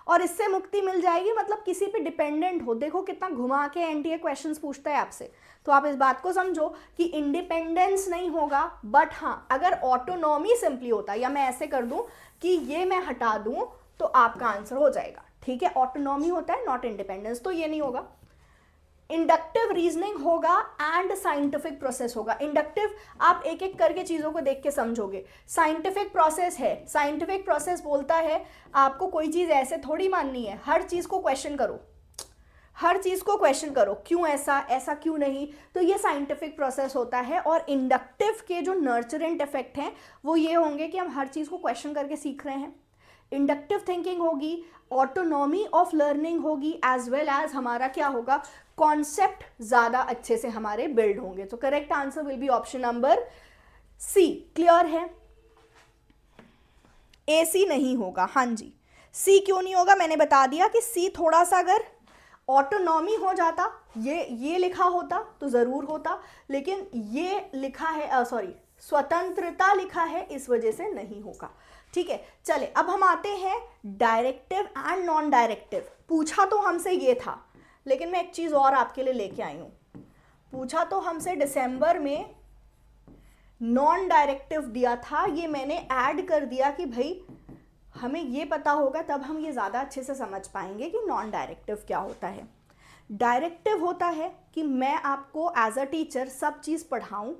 और इससे मुक्ति मिल जाएगी, मतलब किसी पे डिपेंडेंट हो। देखो कितना घुमा के एनटीए क्वेश्चंस पूछता है आपसे, तो आप इस बात को समझो कि इंडिपेंडेंस नहीं होगा, बट हाँ अगर ऑटोनॉमी सिंपली होता, या मैं ऐसे कर दूं कि ये मैं हटा दूं तो आपका आंसर हो जाएगा, ठीक है। ऑटोनॉमी होता है, नॉट इंडिपेंडेंस, तो ये नहीं होगा। इंडक्टिव रीजनिंग होगा एंड साइंटिफिक प्रोसेस होगा। इंडक्टिव आप एक एक करके चीज़ों को देख के समझोगे, साइंटिफिक प्रोसेस है। साइंटिफिक प्रोसेस बोलता है आपको कोई चीज़ ऐसे थोड़ी माननी है, हर चीज़ को क्वेश्चन करो, हर चीज़ को क्वेश्चन करो, क्यों ऐसा, ऐसा क्यों नहीं, तो ये साइंटिफिक प्रोसेस होता है। और इंडक्टिव के जो नर्चरेंट इफेक्ट हैं वो ये होंगे कि हम हर चीज़ को क्वेश्चन करके सीख रहे हैं। इंडक्टिव थिंकिंग होगी, ऑटोनॉमी ऑफ लर्निंग होगी, एज वेल एज हमारा क्या होगा, कॉन्सेप्ट ज़्यादा अच्छे से हमारे बिल्ड होंगे। तो correct answer will be option number C. Clear है? ए सी नहीं होगा, हाँ जी। सी क्यों नहीं होगा, मैंने बता दिया कि सी थोड़ा सा अगर ऑटोनॉमी हो जाता, ये लिखा होता तो ज़रूर होता, लेकिन ये लिखा है, सॉरी स्वतंत्रता लिखा है, इस वजह से नहीं होगा, ठीक है। चले अब हम आते हैं डायरेक्टिव एंड नॉन डायरेक्टिव। पूछा तो हमसे ये था, लेकिन मैं एक चीज़ और आपके लिए लेके आई हूँ। पूछा तो हमसे दिसंबर में नॉन डायरेक्टिव दिया था, ये मैंने ऐड कर दिया कि भाई हमें ये पता होगा, तब हम ये ज़्यादा अच्छे से समझ पाएंगे कि नॉन डायरेक्टिव क्या होता है। डायरेक्टिव होता है कि मैं आपको एज अ टीचर सब चीज़ पढ़ाऊँ,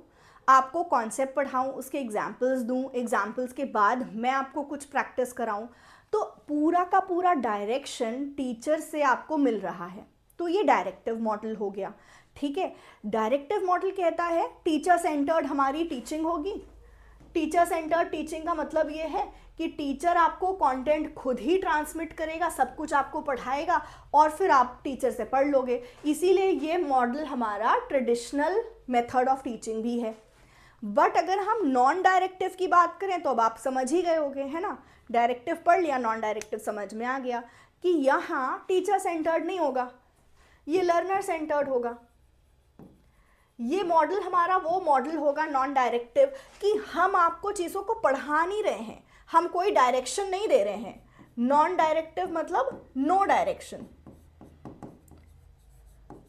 आपको कॉन्सेप्ट पढ़ाऊँ, उसके एग्जाम्पल्स दूँ, एग्जाम्पल्स के बाद मैं आपको कुछ प्रैक्टिस कराऊँ, तो पूरा का पूरा डायरेक्शन टीचर से आपको मिल रहा है, तो ये डायरेक्टिव मॉडल हो गया, ठीक है। डायरेक्टिव मॉडल कहता है टीचर सेंटर्ड हमारी टीचिंग होगी। टीचर सेंटर्ड टीचिंग का मतलब ये है कि टीचर आपको कंटेंट खुद ही ट्रांसमिट करेगा, सब कुछ आपको पढ़ाएगा और फिर आप टीचर से पढ़ लोगे। इसीलिए ये मॉडल हमारा ट्रेडिशनल मेथड ऑफ टीचिंग भी है। बट अगर हम नॉन डायरेक्टिव की बात करें तो अब आप समझ ही गए होंगे, है ना। डायरेक्टिव पढ़ लिया, नॉन डायरेक्टिव समझ में आ गया कि यहाँ टीचर सेंटर्ड नहीं होगा, ये लर्नर सेंटर्ड होगा। ये मॉडल हमारा वो मॉडल होगा नॉन डायरेक्टिव कि हम आपको चीज़ों को पढ़ा नहीं रहे हैं, हम कोई डायरेक्शन नहीं दे रहे हैं। नॉन डायरेक्टिव मतलब नो डायरेक्शन,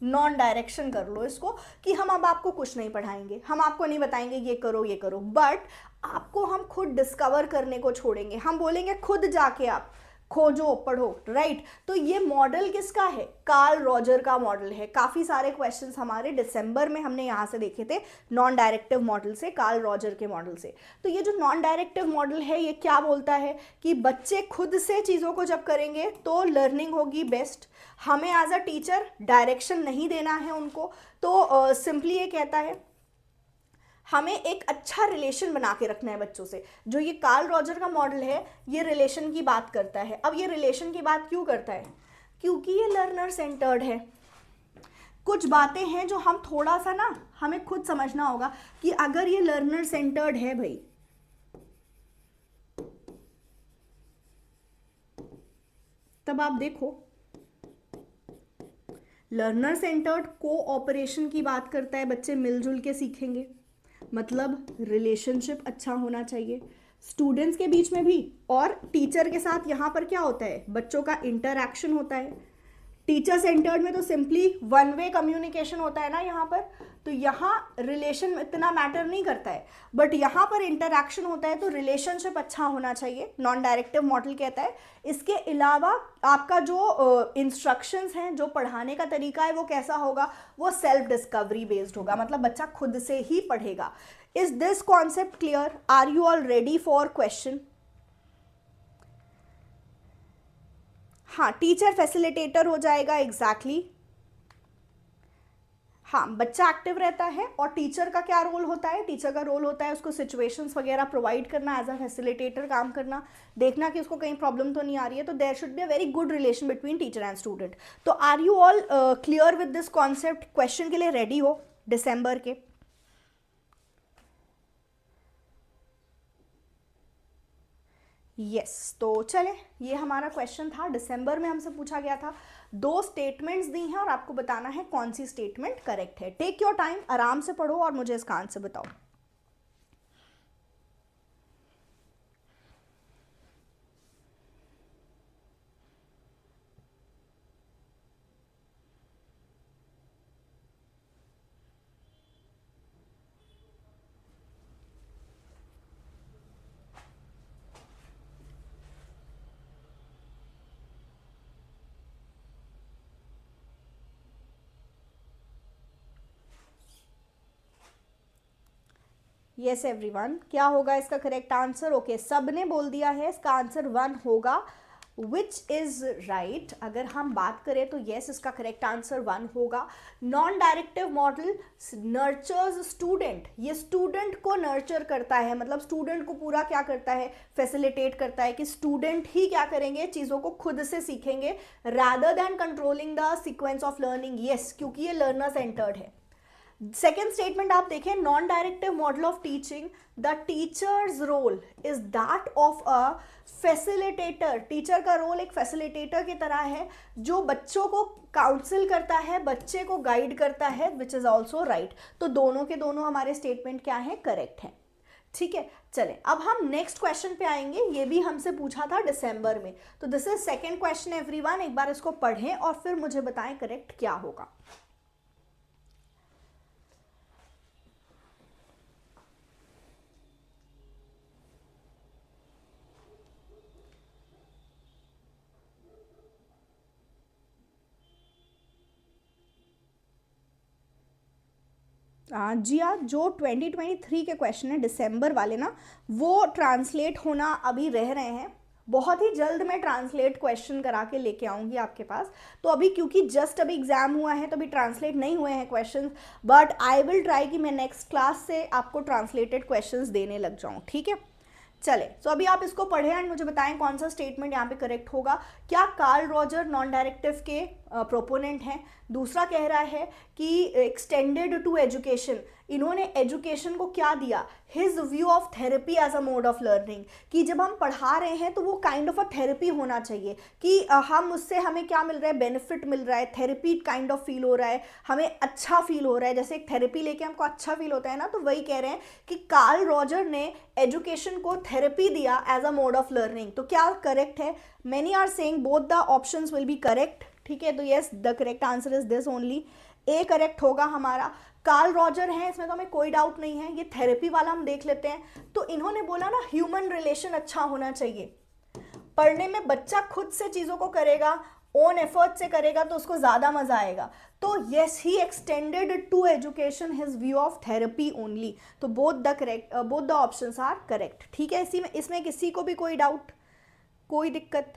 नॉन डायरेक्शन कर लो इसको, कि हम अब आपको कुछ नहीं पढ़ाएंगे, हम आपको नहीं बताएंगे ये करो ये करो, बट आपको हम खुद डिस्कवर करने को छोड़ेंगे। हम बोलेंगे खुद जाके आप खोजो पढ़ो, राइट। तो ये मॉडल किसका है? कार्ल रॉजर का मॉडल है। काफ़ी सारे क्वेश्चंस हमारे दिसंबर में हमने यहाँ से देखे थे नॉन डायरेक्टिव मॉडल से, कार्ल रॉजर के मॉडल से। तो ये जो नॉन डायरेक्टिव मॉडल है ये क्या बोलता है कि बच्चे खुद से चीज़ों को जब करेंगे तो लर्निंग होगी बेस्ट। हमें एज अ टीचर डायरेक्शन नहीं देना है उनको, तो सिंपली ये कहता है हमें एक अच्छा रिलेशन बना के रखना है बच्चों से। जो ये कार्ल रॉजर का मॉडल है ये रिलेशन की बात करता है। अब ये रिलेशन की बात क्यों करता है? क्योंकि ये लर्नर सेंटर्ड है। कुछ बातें हैं जो हम थोड़ा सा ना हमें खुद समझना होगा कि अगर ये लर्नर सेंटर्ड है भाई, तब आप देखो लर्नर सेंटर्ड कोऑपरेशन की बात करता है, बच्चे मिलजुल के सीखेंगे, मतलब रिलेशनशिप अच्छा होना चाहिए स्टूडेंट्स के बीच में भी और टीचर के साथ। यहाँ पर क्या होता है, बच्चों का इंटरैक्शन होता है। टीचर सेंटर्ड में तो सिंपली वन वे कम्युनिकेशन होता है ना यहाँ पर, तो यहाँ रिलेशन इतना मैटर नहीं करता है, बट यहाँ पर इंटरैक्शन होता है तो रिलेशनशिप अच्छा होना चाहिए, नॉन डायरेक्टिव मॉडल कहता है। इसके अलावा आपका जो इंस्ट्रक्शंस हैं, जो पढ़ाने का तरीका है वो कैसा होगा, वो सेल्फ डिस्कवरी बेस्ड होगा, मतलब बच्चा खुद से ही पढ़ेगा। Is this concept clear? Are you all ready for question? हाँ, टीचर फैसिलिटेटर हो जाएगा, एग्जैक्टली हाँ, बच्चा एक्टिव रहता है और टीचर का क्या रोल होता है, टीचर का रोल होता है उसको सिचुएशंस वगैरह प्रोवाइड करना, एज अ फैसिलिटेटर काम करना, देखना कि उसको कहीं प्रॉब्लम तो नहीं आ रही है, तो there should be a very good relation between teacher and student. तो are you all clear with this concept? Question के लिए रेडी हो दिसंबर के? यस तो चले, ये हमारा क्वेश्चन था, दिसंबर में हमसे पूछा गया था। 2 स्टेटमेंट्स दी हैं और आपको बताना है कौन सी स्टेटमेंट करेक्ट है। टेक योर टाइम, आराम से पढ़ो और मुझे इसका आंसर बताओ। यस एवरीवन, क्या होगा इसका करेक्ट आंसर? ओके, सबने बोल दिया है इसका आंसर 1 होगा, विच इज राइट। अगर हम बात करें तो यस, इसका करेक्ट आंसर 1 होगा। Non directive model nurtures student, ये स्टूडेंट को नर्चर करता है, मतलब स्टूडेंट को पूरा क्या करता है, फैसिलिटेट करता है कि स्टूडेंट ही क्या करेंगे, चीज़ों को खुद से सीखेंगे, rather than controlling the sequence of learning. Yes, क्योंकि ये लर्नर सेंटर्ड है। सेकेंड स्टेटमेंट आप देखें, non directive model of teaching, the teacher's role is that of a facilitator. Teacher का रोल एक फैसिलिटेटर की तरह है, जो बच्चों को काउंसिल करता है, बच्चे को गाइड करता है, विच इज ऑल्सो राइट। तो दोनों के दोनों हमारे स्टेटमेंट क्या है, करेक्ट है। ठीक है, चलें अब हम नेक्स्ट क्वेश्चन पे आएंगे। ये भी हमसे पूछा था दिसंबर में, तो this is second question everyone. एक बार इसको पढ़ें और फिर मुझे बताएं करेक्ट क्या होगा। जी हाँ, जो 2023 के क्वेश्चन है दिसंबर वाले ना, वो ट्रांसलेट होना अभी रह रहे हैं। बहुत ही जल्द मैं ट्रांसलेट क्वेश्चन करा के लेके आऊँगी आपके पास। तो अभी क्योंकि जस्ट अभी एग्जाम हुआ है तो अभी ट्रांसलेट नहीं हुए हैं questions, but I will try कि मैं नेक्स्ट क्लास से आपको ट्रांसलेटेड क्वेश्चंस देने लग जाऊँ। ठीक है, चले, तो अभी आप इसको पढ़ें एंड मुझे बताएं कौन सा स्टेटमेंट यहाँ पे करेक्ट होगा। क्या कार्ल रॉजर नॉन डायरेक्टिव के प्रोपोनेंट हैं? दूसरा कह रहा है कि एक्सटेंडेड टू एजुकेशन, इन्होंने एजुकेशन को क्या दिया, his view of therapy as a mode of learning, कि जब हम पढ़ा रहे हैं तो वो काइंड ऑफ अ थेरेपी होना चाहिए, कि हम उससे हमें क्या मिल रहा है, बेनिफिट मिल रहा है, थेरेपी काइंड ऑफ फील हो रहा है, हमें अच्छा फील हो रहा है, जैसे एक थेरेपी लेके हमको अच्छा फील होता है ना, तो वही कह रहे हैं कि कार्ल रॉजर ने एजुकेशन को थेरेपी दिया as a mode of learning. तो क्या करेक्ट है? Many are saying both the options will be correct. ठीक है, तो yes, the correct answer is this only, A correct होगा हमारा। कार्ल रॉजर है, इसमें तो हमें कोई डाउट नहीं है। ये थेरेपी वाला हम देख लेते हैं, तो इन्होंने बोला ना ह्यूमन रिलेशन अच्छा होना चाहिए, पढ़ने में बच्चा खुद से चीज़ों को करेगा, ओन एफर्ट से करेगा तो उसको ज़्यादा मज़ा आएगा। तो yes, he extended to education his view of therapy only. तो both the options are correct. ठीक है, इसमें किसी को भी कोई डाउट, कोई दिक्कत?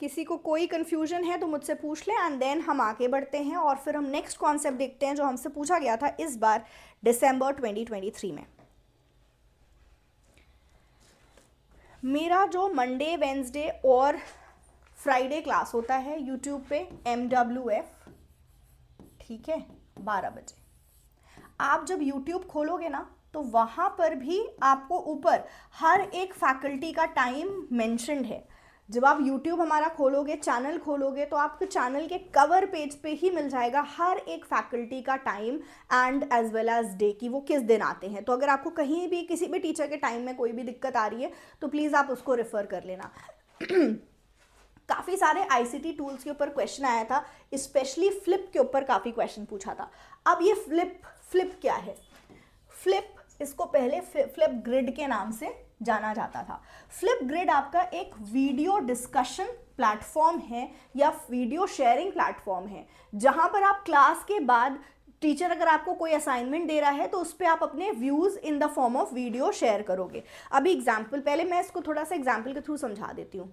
किसी को कोई कंफ्यूजन है तो मुझसे पूछ लें एंड देन हम आगे बढ़ते हैं और फिर हम नेक्स्ट कॉन्सेप्ट देखते हैं जो हमसे पूछा गया था इस बार दिसंबर 2023 में। मेरा जो मंडे, वेंसडे और फ्राइडे क्लास होता है यूट्यूब पे MWF, ठीक है, 12 बजे। आप जब यूट्यूब खोलोगे ना तो वहाँ पर भी आपको ऊपर हर एक फैकल्टी का टाइम मेंशन्ड है। जब आप YouTube हमारा खोलोगे, चैनल खोलोगे, तो आपको चैनल के कवर पेज पे ही मिल जाएगा हर एक फैकल्टी का time and as well as day कि वो किस दिन आते हैं। तो अगर आपको कहीं भी किसी भी टीचर के टाइम में कोई भी दिक्कत आ रही है तो प्लीज़ आप उसको रेफ़र कर लेना। काफ़ी सारे ICT टूल्स के ऊपर क्वेश्चन आया था, स्पेशली फ्लिप के ऊपर काफ़ी क्वेश्चन पूछा था। अब ये फ्लिप क्या है? फ्लिप, इसको पहले फ्लिप ग्रिड के नाम से जाना जाता था। फ्लिप ग्रिड आपका एक वीडियो डिस्कशन प्लेटफॉर्म है या वीडियो शेयरिंग प्लेटफॉर्म है, जहां पर आप क्लास के बाद टीचर अगर आपको कोई असाइनमेंट दे रहा है तो उस पर आप अपने views in the form of video share करोगे। अभी एग्जाम्पल, पहले मैं इसको थोड़ा सा एग्जाम्पल के थ्रू समझा देती हूँ।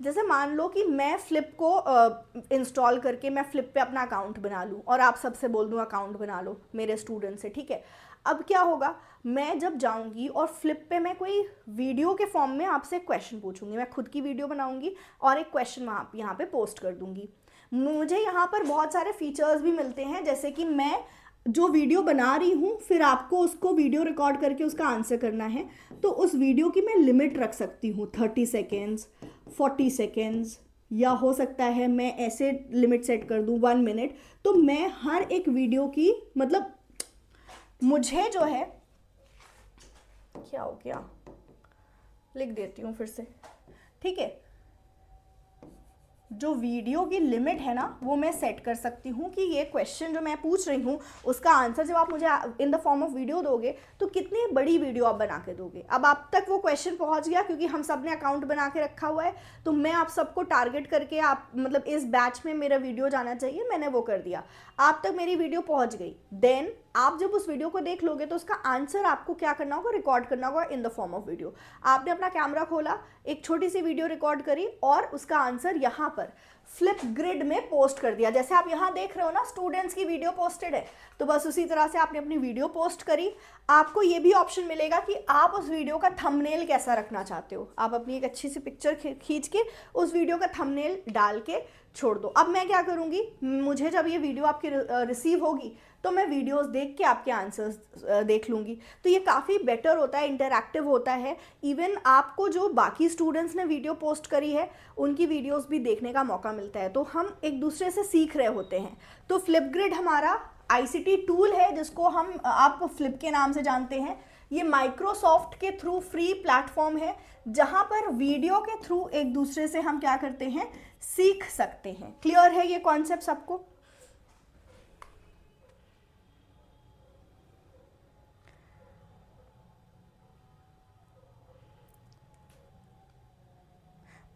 जैसे मान लो कि मैं फ्लिप को इंस्टॉल करके मैं फ्लिप पे अपना अकाउंट बना लूँ और आप सबसे बोल दूँ अकाउंट बना लो मेरे स्टूडेंट से, ठीक है। अब क्या होगा, मैं जब जाऊंगी और फ्लिप पे मैं कोई वीडियो के फॉर्म में आपसे क्वेश्चन पूछूंगी, मैं खुद की वीडियो बनाऊंगी और एक क्वेश्चन वहाँ यहाँ पे पोस्ट कर दूंगी। मुझे यहाँ पर बहुत सारे फीचर्स भी मिलते हैं, जैसे कि मैं जो वीडियो बना रही हूँ फिर आपको उसको वीडियो रिकॉर्ड करके उसका आंसर करना है, तो उस वीडियो की मैं लिमिट रख सकती हूँ 30 सेकेंड्स, 40 सेकेंड्स, या हो सकता है मैं ऐसे लिमिट सेट कर दूँ 1 मिनट। तो मैं हर एक वीडियो की, मतलब मुझे जो है, क्या हो गया, लिख देती हूँ फिर से, ठीक है। जो वीडियो की लिमिट है ना वो मैं सेट कर सकती हूँ कि ये क्वेश्चन जो मैं पूछ रही हूँ उसका आंसर जब आप मुझे in the form of video दोगे तो कितनी बड़ी वीडियो आप बना के दोगे। अब आप तक वो क्वेश्चन पहुँच गया क्योंकि हम सब ने अकाउंट बना के रखा हुआ है, तो मैं आप सबको टारगेट करके, आप मतलब इस बैच में मेरा वीडियो जाना चाहिए, मैंने वो कर दिया, आप तक मेरी वीडियो पहुँच गई। देन आप जब उस वीडियो को देख लोगे तो उसका आंसर आपको क्या करना होगा, रिकॉर्ड करना होगा in the form of video. आपने अपना कैमरा खोला, एक छोटी सी वीडियो रिकॉर्ड करी और उसका आंसर यहाँ पर फ्लिप ग्रिड में पोस्ट कर दिया। जैसे आप यहाँ देख रहे हो ना, स्टूडेंट्स की वीडियो पोस्टेड है, तो बस उसी तरह से आपने अपनी वीडियो पोस्ट करी। आपको ये भी ऑप्शन मिलेगा कि आप उस वीडियो का थंबनेल कैसा रखना चाहते हो। आप अपनी एक अच्छी सी पिक्चर खींच के उस वीडियो का थंबनेल डाल के छोड़ दो। अब मैं क्या करूँगी, मुझे जब ये वीडियो आपकी रिसीव होगी तो मैं वीडियोस देख के आपके आंसर्स देख लूँगी। तो ये काफ़ी बेटर होता है, इंटरैक्टिव होता है। इवन आपको जो बाकी स्टूडेंट्स ने वीडियो पोस्ट करी है उनकी वीडियोस भी देखने का मौका मिलता है, तो हम एक दूसरे से सीख रहे होते हैं। तो फ्लिपग्रिड हमारा ICT टूल है जिसको हम आप फ्लिप के नाम से जानते हैं। ये माइक्रोसॉफ्ट के थ्रू फ्री प्लेटफॉर्म है जहाँ पर वीडियो के थ्रू एक दूसरे से हम क्या करते हैं, सीख सकते हैं। क्लियर है ये कॉन्सेप्ट सबको?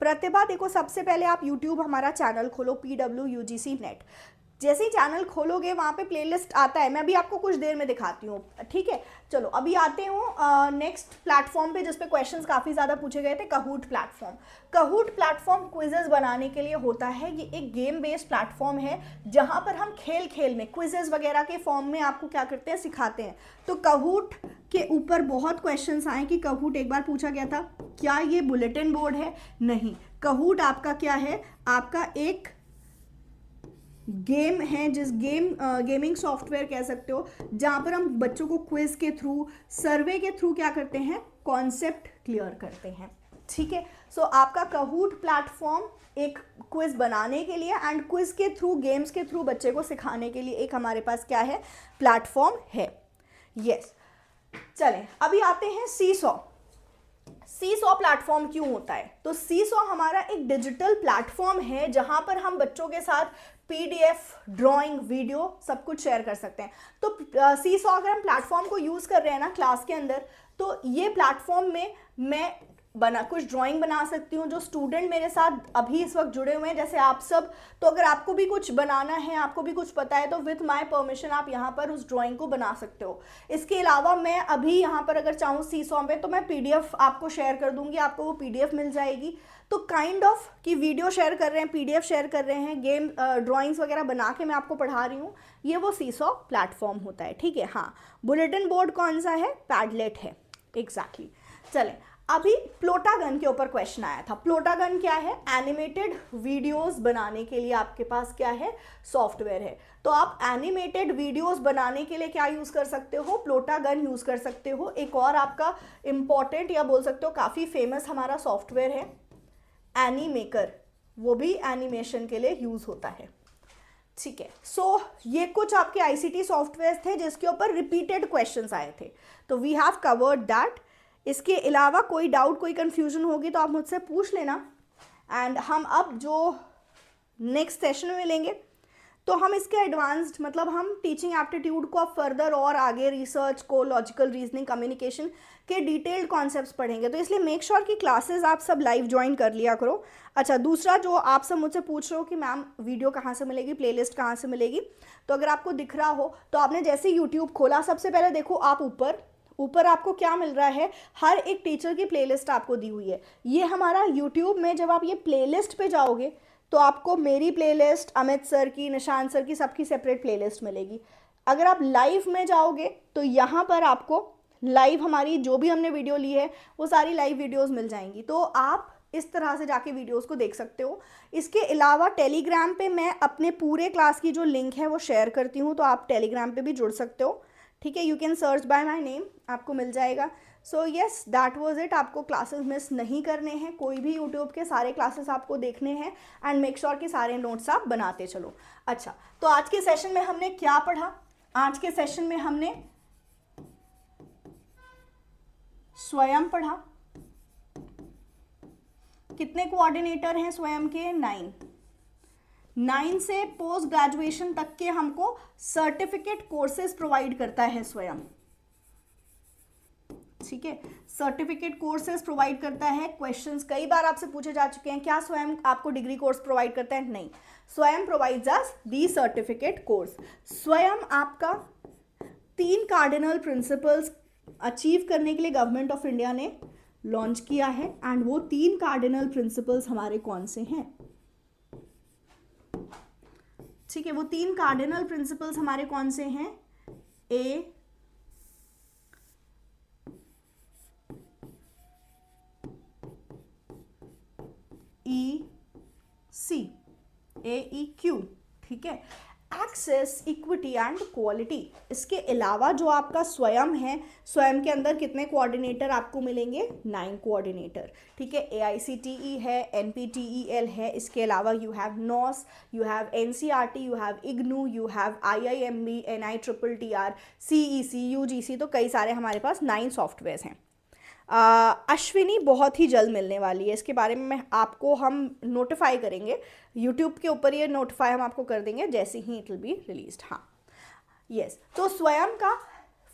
प्रतिभा, देखो सबसे पहले आप YouTube हमारा चैनल खोलो, PWUGC नेट। जैसे ही चैनल खोलोगे वहाँ पे प्लेलिस्ट आता है, मैं अभी आपको कुछ देर में दिखाती हूँ, ठीक है। चलो अभी आते हूँ नेक्स्ट प्लेटफॉर्म पे जिस पे क्वेश्चंस काफ़ी ज़्यादा पूछे गए थे, कहूट प्लेटफॉर्म। कहूट प्लेटफॉर्म क्विजेज बनाने के लिए होता है। ये एक गेम बेस्ड प्लेटफॉर्म है जहाँ पर हम खेल खेल में क्विजेज वगैरह के फॉर्म में आपको क्या करते हैं, सिखाते हैं। तो कहूट के ऊपर बहुत क्वेश्चंस आए कि कहूट, एक बार पूछा गया था क्या ये बुलेटिन बोर्ड है? नहीं, कहूट आपका क्या है, आपका एक गेम है, जिस गेमिंग सॉफ्टवेयर कह सकते हो, जहाँ पर हम बच्चों को क्विज के थ्रू, सर्वे के थ्रू क्या करते हैं, कॉन्सेप्ट क्लियर करते हैं, ठीक है। सो आपका कहूट प्लेटफॉर्म एक क्विज बनाने के लिए एंड क्विज के थ्रू, गेम्स के थ्रू बच्चे को सिखाने के लिए एक हमारे पास क्या है, प्लेटफॉर्म है। यस, चलें अभी आते हैं सीसॉ। सीसॉ प्लेटफॉर्म क्यों होता है? तो सीसॉ हमारा एक डिजिटल प्लेटफॉर्म है जहां पर हम बच्चों के साथ PDF, ड्राइंग, वीडियो सब कुछ शेयर कर सकते हैं। तो सीसॉ अगर हम प्लेटफॉर्म को यूज़ कर रहे हैं ना क्लास के अंदर, तो ये प्लेटफॉर्म में मैं कुछ ड्राइंग बना सकती हूँ। जो स्टूडेंट मेरे साथ अभी इस वक्त जुड़े हुए हैं जैसे आप सब, तो अगर आपको भी कुछ बनाना है, आपको भी कुछ पता है, तो विथ माय परमिशन आप यहाँ पर उस ड्राइंग को बना सकते हो। इसके अलावा मैं अभी यहाँ पर अगर चाहूँ सीसॉ में तो मैं PDF आपको शेयर कर दूँगी, आपको वो PDF मिल जाएगी। तो काइंड ऑफ कि वीडियो शेयर कर रहे हैं, PDF शेयर कर रहे हैं, गेम ड्राइंग्स वगैरह बना के मैं आपको पढ़ा रही हूँ, ये वो सीसॉ प्लेटफॉर्म होता है, ठीक है। हाँ, बुलेटिन बोर्ड कौन सा है, पैडलेट है, एग्जैक्टली। चलें अभी प्लोटागन के ऊपर क्वेश्चन आया था। प्लोटागन क्या है? एनिमेटेड वीडियोस बनाने के लिए आपके पास क्या है? सॉफ्टवेयर है। तो आप एनिमेटेड वीडियोस बनाने के लिए क्या यूज कर सकते हो? प्लोटागन यूज कर सकते हो। एक और आपका इंपॉर्टेंट या बोल सकते हो काफी फेमस हमारा सॉफ्टवेयर है एनीमेकर, वो भी एनिमेशन के लिए यूज होता है। ठीक है, सो ये कुछ आपके आईसीटी सॉफ्टवेयर थे जिसके ऊपर रिपीटेड क्वेश्चंस आए थे, तो वी हैव कवर्ड दैट। इसके अलावा कोई डाउट, कोई कंफ्यूजन होगी तो आप मुझसे पूछ लेना। एंड हम अब जो नेक्स्ट सेशन में मिलेंगे तो हम इसके एडवांस्ड, मतलब हम टीचिंग एप्टीट्यूड को अब फर्दर और आगे रिसर्च को, लॉजिकल रीजनिंग, कम्युनिकेशन के डिटेल्ड कॉन्सेप्ट्स पढ़ेंगे। तो इसलिए मेक श्योर कि क्लासेस आप सब लाइव ज्वाइन कर लिया करो। अच्छा, दूसरा जो आप सब मुझसे पूछ रहे हो कि मैम वीडियो कहाँ से मिलेगी, प्लेलिस्ट कहाँ से मिलेगी, तो अगर आपको दिख रहा हो तो आपने जैसे यूट्यूब खोला, सबसे पहले देखो आप ऊपर आपको क्या मिल रहा है, हर एक टीचर की प्लेलिस्ट आपको दी हुई है। ये हमारा यूट्यूब में जब आप ये प्लेलिस्ट पे जाओगे तो आपको मेरी प्लेलिस्ट, अमित सर की, निशांत सर की, सबकी सेपरेट प्लेलिस्ट मिलेगी। अगर आप लाइव में जाओगे तो यहाँ पर आपको लाइव हमारी जो भी हमने वीडियो ली है वो सारी लाइव वीडियोस मिल जाएंगी, तो आप इस तरह से जाके वीडियोस को देख सकते हो। इसके अलावा टेलीग्राम पे मैं अपने पूरे क्लास की जो लिंक है वो शेयर करती हूँ, तो आप टेलीग्राम पे भी जुड़ सकते हो। ठीक है, you can search by my name, आपको मिल जाएगा। So yes, that was it. आपको क्लासेस मिस नहीं करने हैं, कोई भी यूट्यूब के सारे क्लासेस आपको देखने हैं एंड मेक श्योर कि सारे नोट्स आप बनाते चलो। अच्छा, तो आज के सेशन में हमने क्या पढ़ा? आज के सेशन में हमने स्वयं पढ़ा। कितने कोऑर्डिनेटर हैं स्वयं के? 9 से पोस्ट ग्रेजुएशन तक के हमको सर्टिफिकेट कोर्सेज प्रोवाइड करता है स्वयं। ठीक है, सर्टिफिकेट कोर्सेज प्रोवाइड करता है। क्वेश्चंस कई बार आपसे पूछे जा चुके हैं, क्या स्वयं आपको डिग्री कोर्स प्रोवाइड करता है? नहीं, स्वयं प्रोवाइड्स अस दी सर्टिफिकेट कोर्स। स्वयं आपका 3 कार्डिनल प्रिंसिपल्स अचीव करने के लिए गवर्नमेंट ऑफ इंडिया ने लॉन्च किया है, एंड वो 3 कार्डिनल प्रिंसिपल्स हमारे कौन से हैं? ठीक है, वो 3 कार्डिनल प्रिंसिपल्स हमारे कौन से हैं? ए, ई, सी, AEQ। ठीक है, एक्सेस, इक्विटी एंड क्वालिटी। इसके अलावा जो आपका स्वयं है, स्वयं के अंदर कितने कोऑर्डिनेटर आपको मिलेंगे? 9 कोऑर्डिनेटर। ठीक है, AICTE है, NPTEL है, इसके अलावा you have NOS, you have NCERT, you have IGNOU, you have IIMB, NITTR, CEC, UGC, तो कई सारे हमारे पास 9 सॉफ्टवेयर हैं। अश्विनी बहुत ही जल्द मिलने वाली है, इसके बारे में आपको हम नोटिफाई करेंगे यूट्यूब के ऊपर, ये नोटिफाई हम आपको कर देंगे जैसे ही इट विल बी रिलीज्ड। हाँ, यस, तो स्वयं का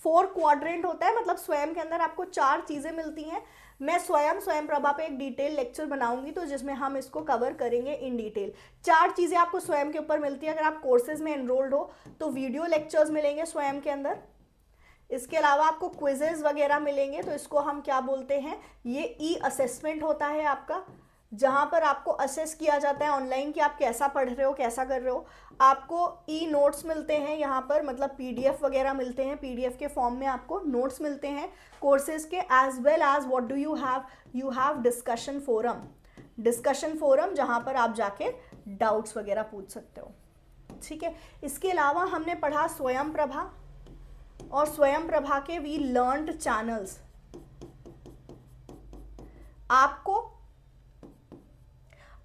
4 क्वाड्रेंट होता है, मतलब स्वयं के अंदर आपको 4 चीज़ें मिलती हैं। मैं स्वयं प्रभा पे एक डिटेल लेक्चर बनाऊंगी तो जिसमें हम इसको कवर करेंगे इन डिटेल। 4 चीज़ें आपको स्वयं के ऊपर मिलती है। अगर आप कोर्सेज में एनरोल्ड हो तो वीडियो लेक्चर्स मिलेंगे स्वयं के अंदर। इसके अलावा आपको क्विजेज वगैरह मिलेंगे, तो इसको हम क्या बोलते हैं? ये असेसमेंट होता है आपका, जहाँ पर आपको असेस किया जाता है ऑनलाइन कि आप कैसा पढ़ रहे हो, कैसा कर रहे हो। आपको नोट्स मिलते हैं यहाँ पर, मतलब PDF वगैरह मिलते हैं, PDF के फॉर्म में आपको नोट्स मिलते हैं कोर्सेज के, as well as what do you have discussion forum, जहाँ पर आप जाके डाउट्स वगैरह पूछ सकते हो। ठीक है, इसके अलावा हमने पढ़ा स्वयं प्रभा, और स्वयं प्रभा के वी लर्न्ड चैनल्स।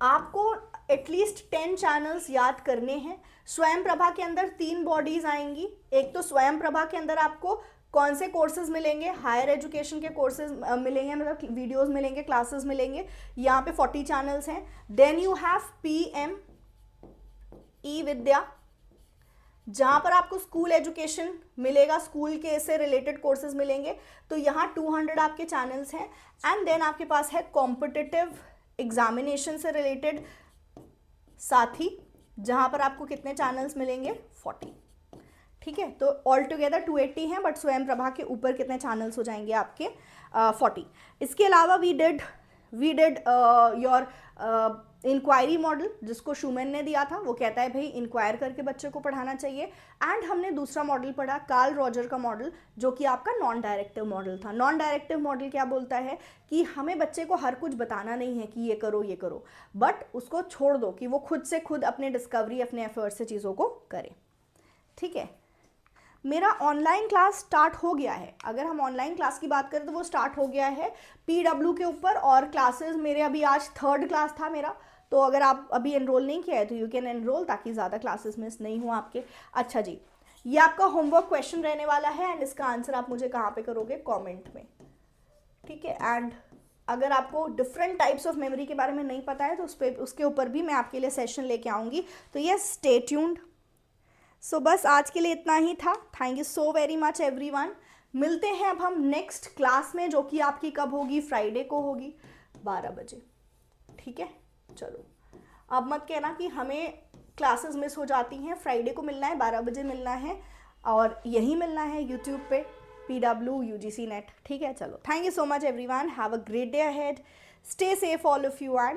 आपको एटलीस्ट 10 चैनल्स याद करने हैं। स्वयं प्रभा के अंदर 3 बॉडीज आएंगी। एक तो स्वयं प्रभा के अंदर आपको कौन से कोर्सेज मिलेंगे? हायर एजुकेशन के कोर्सेज मिलेंगे, मतलब वीडियोस मिलेंगे, क्लासेस मिलेंगे। यहाँ पे 40 चैनल्स हैं। देन यू हैव PM ई-विद्या, जहाँ पर आपको स्कूल एजुकेशन मिलेगा, स्कूल के से रिलेटेड कोर्सेज मिलेंगे, तो यहाँ 200 आपके चैनल्स हैं। एंड देन आपके पास है कॉम्पिटिटिव एग्जामिनेशन से रिलेटेड साथी, जहाँ पर आपको कितने चैनल्स मिलेंगे? 40। ठीक है, तो ऑल टुगेदर 280 हैं, बट स्वयं प्रभा के ऊपर कितने चैनल्स हो जाएंगे आपके? 40। इसके अलावा we did your inquiry model जिसको शूमैन ने दिया था, वो कहता है भाई इंक्वायर करके बच्चे को पढ़ाना चाहिए। एंड हमने दूसरा मॉडल पढ़ा कार्ल रॉजर का मॉडल, जो कि आपका नॉन डायरेक्टिव मॉडल था। नॉन डायरेक्टिव मॉडल क्या बोलता है कि हमें बच्चे को हर कुछ बताना नहीं है कि ये करो, बट उसको छोड़ दो कि वो खुद से खुद अपने डिस्कवरी, अपने एफर्ट से चीज़ों को करे। ठीक है, मेरा ऑनलाइन क्लास स्टार्ट हो गया है। अगर हम ऑनलाइन क्लास की बात करें तो वो स्टार्ट हो गया है PW के ऊपर, और क्लासेस मेरे अभी आज 3rd क्लास था मेरा, तो अगर आप अभी एनरोल नहीं किया है तो यू कैन एनरोल, ताकि ज़्यादा क्लासेस मिस नहीं हो आपके। अच्छा जी, ये आपका होमवर्क क्वेश्चन रहने वाला है, एंड इसका आंसर आप मुझे कहाँ पे करोगे, कमेंट में। ठीक है, एंड अगर आपको डिफरेंट टाइप्स ऑफ मेमोरी के बारे में नहीं पता है तो उसके ऊपर भी मैं आपके लिए सेशन लेके आऊँगी। तो ये स्टे ट्यून्ड। सो बस आज के लिए इतना ही था। Thank you so very much everyone. मिलते हैं अब हम नेक्स्ट क्लास में, जो कि आपकी कब होगी, फ्राइडे को होगी 12 बजे। ठीक है, चलो अब मत कहना कि हमें क्लासेस मिस हो जाती हैं। फ्राइडे को मिलना है, 12 बजे मिलना है, और यही मिलना है यूट्यूब पे PW UGC नेट। ठीक है, चलो thank you so much everyone, have a great day ahead, stay safe all of you and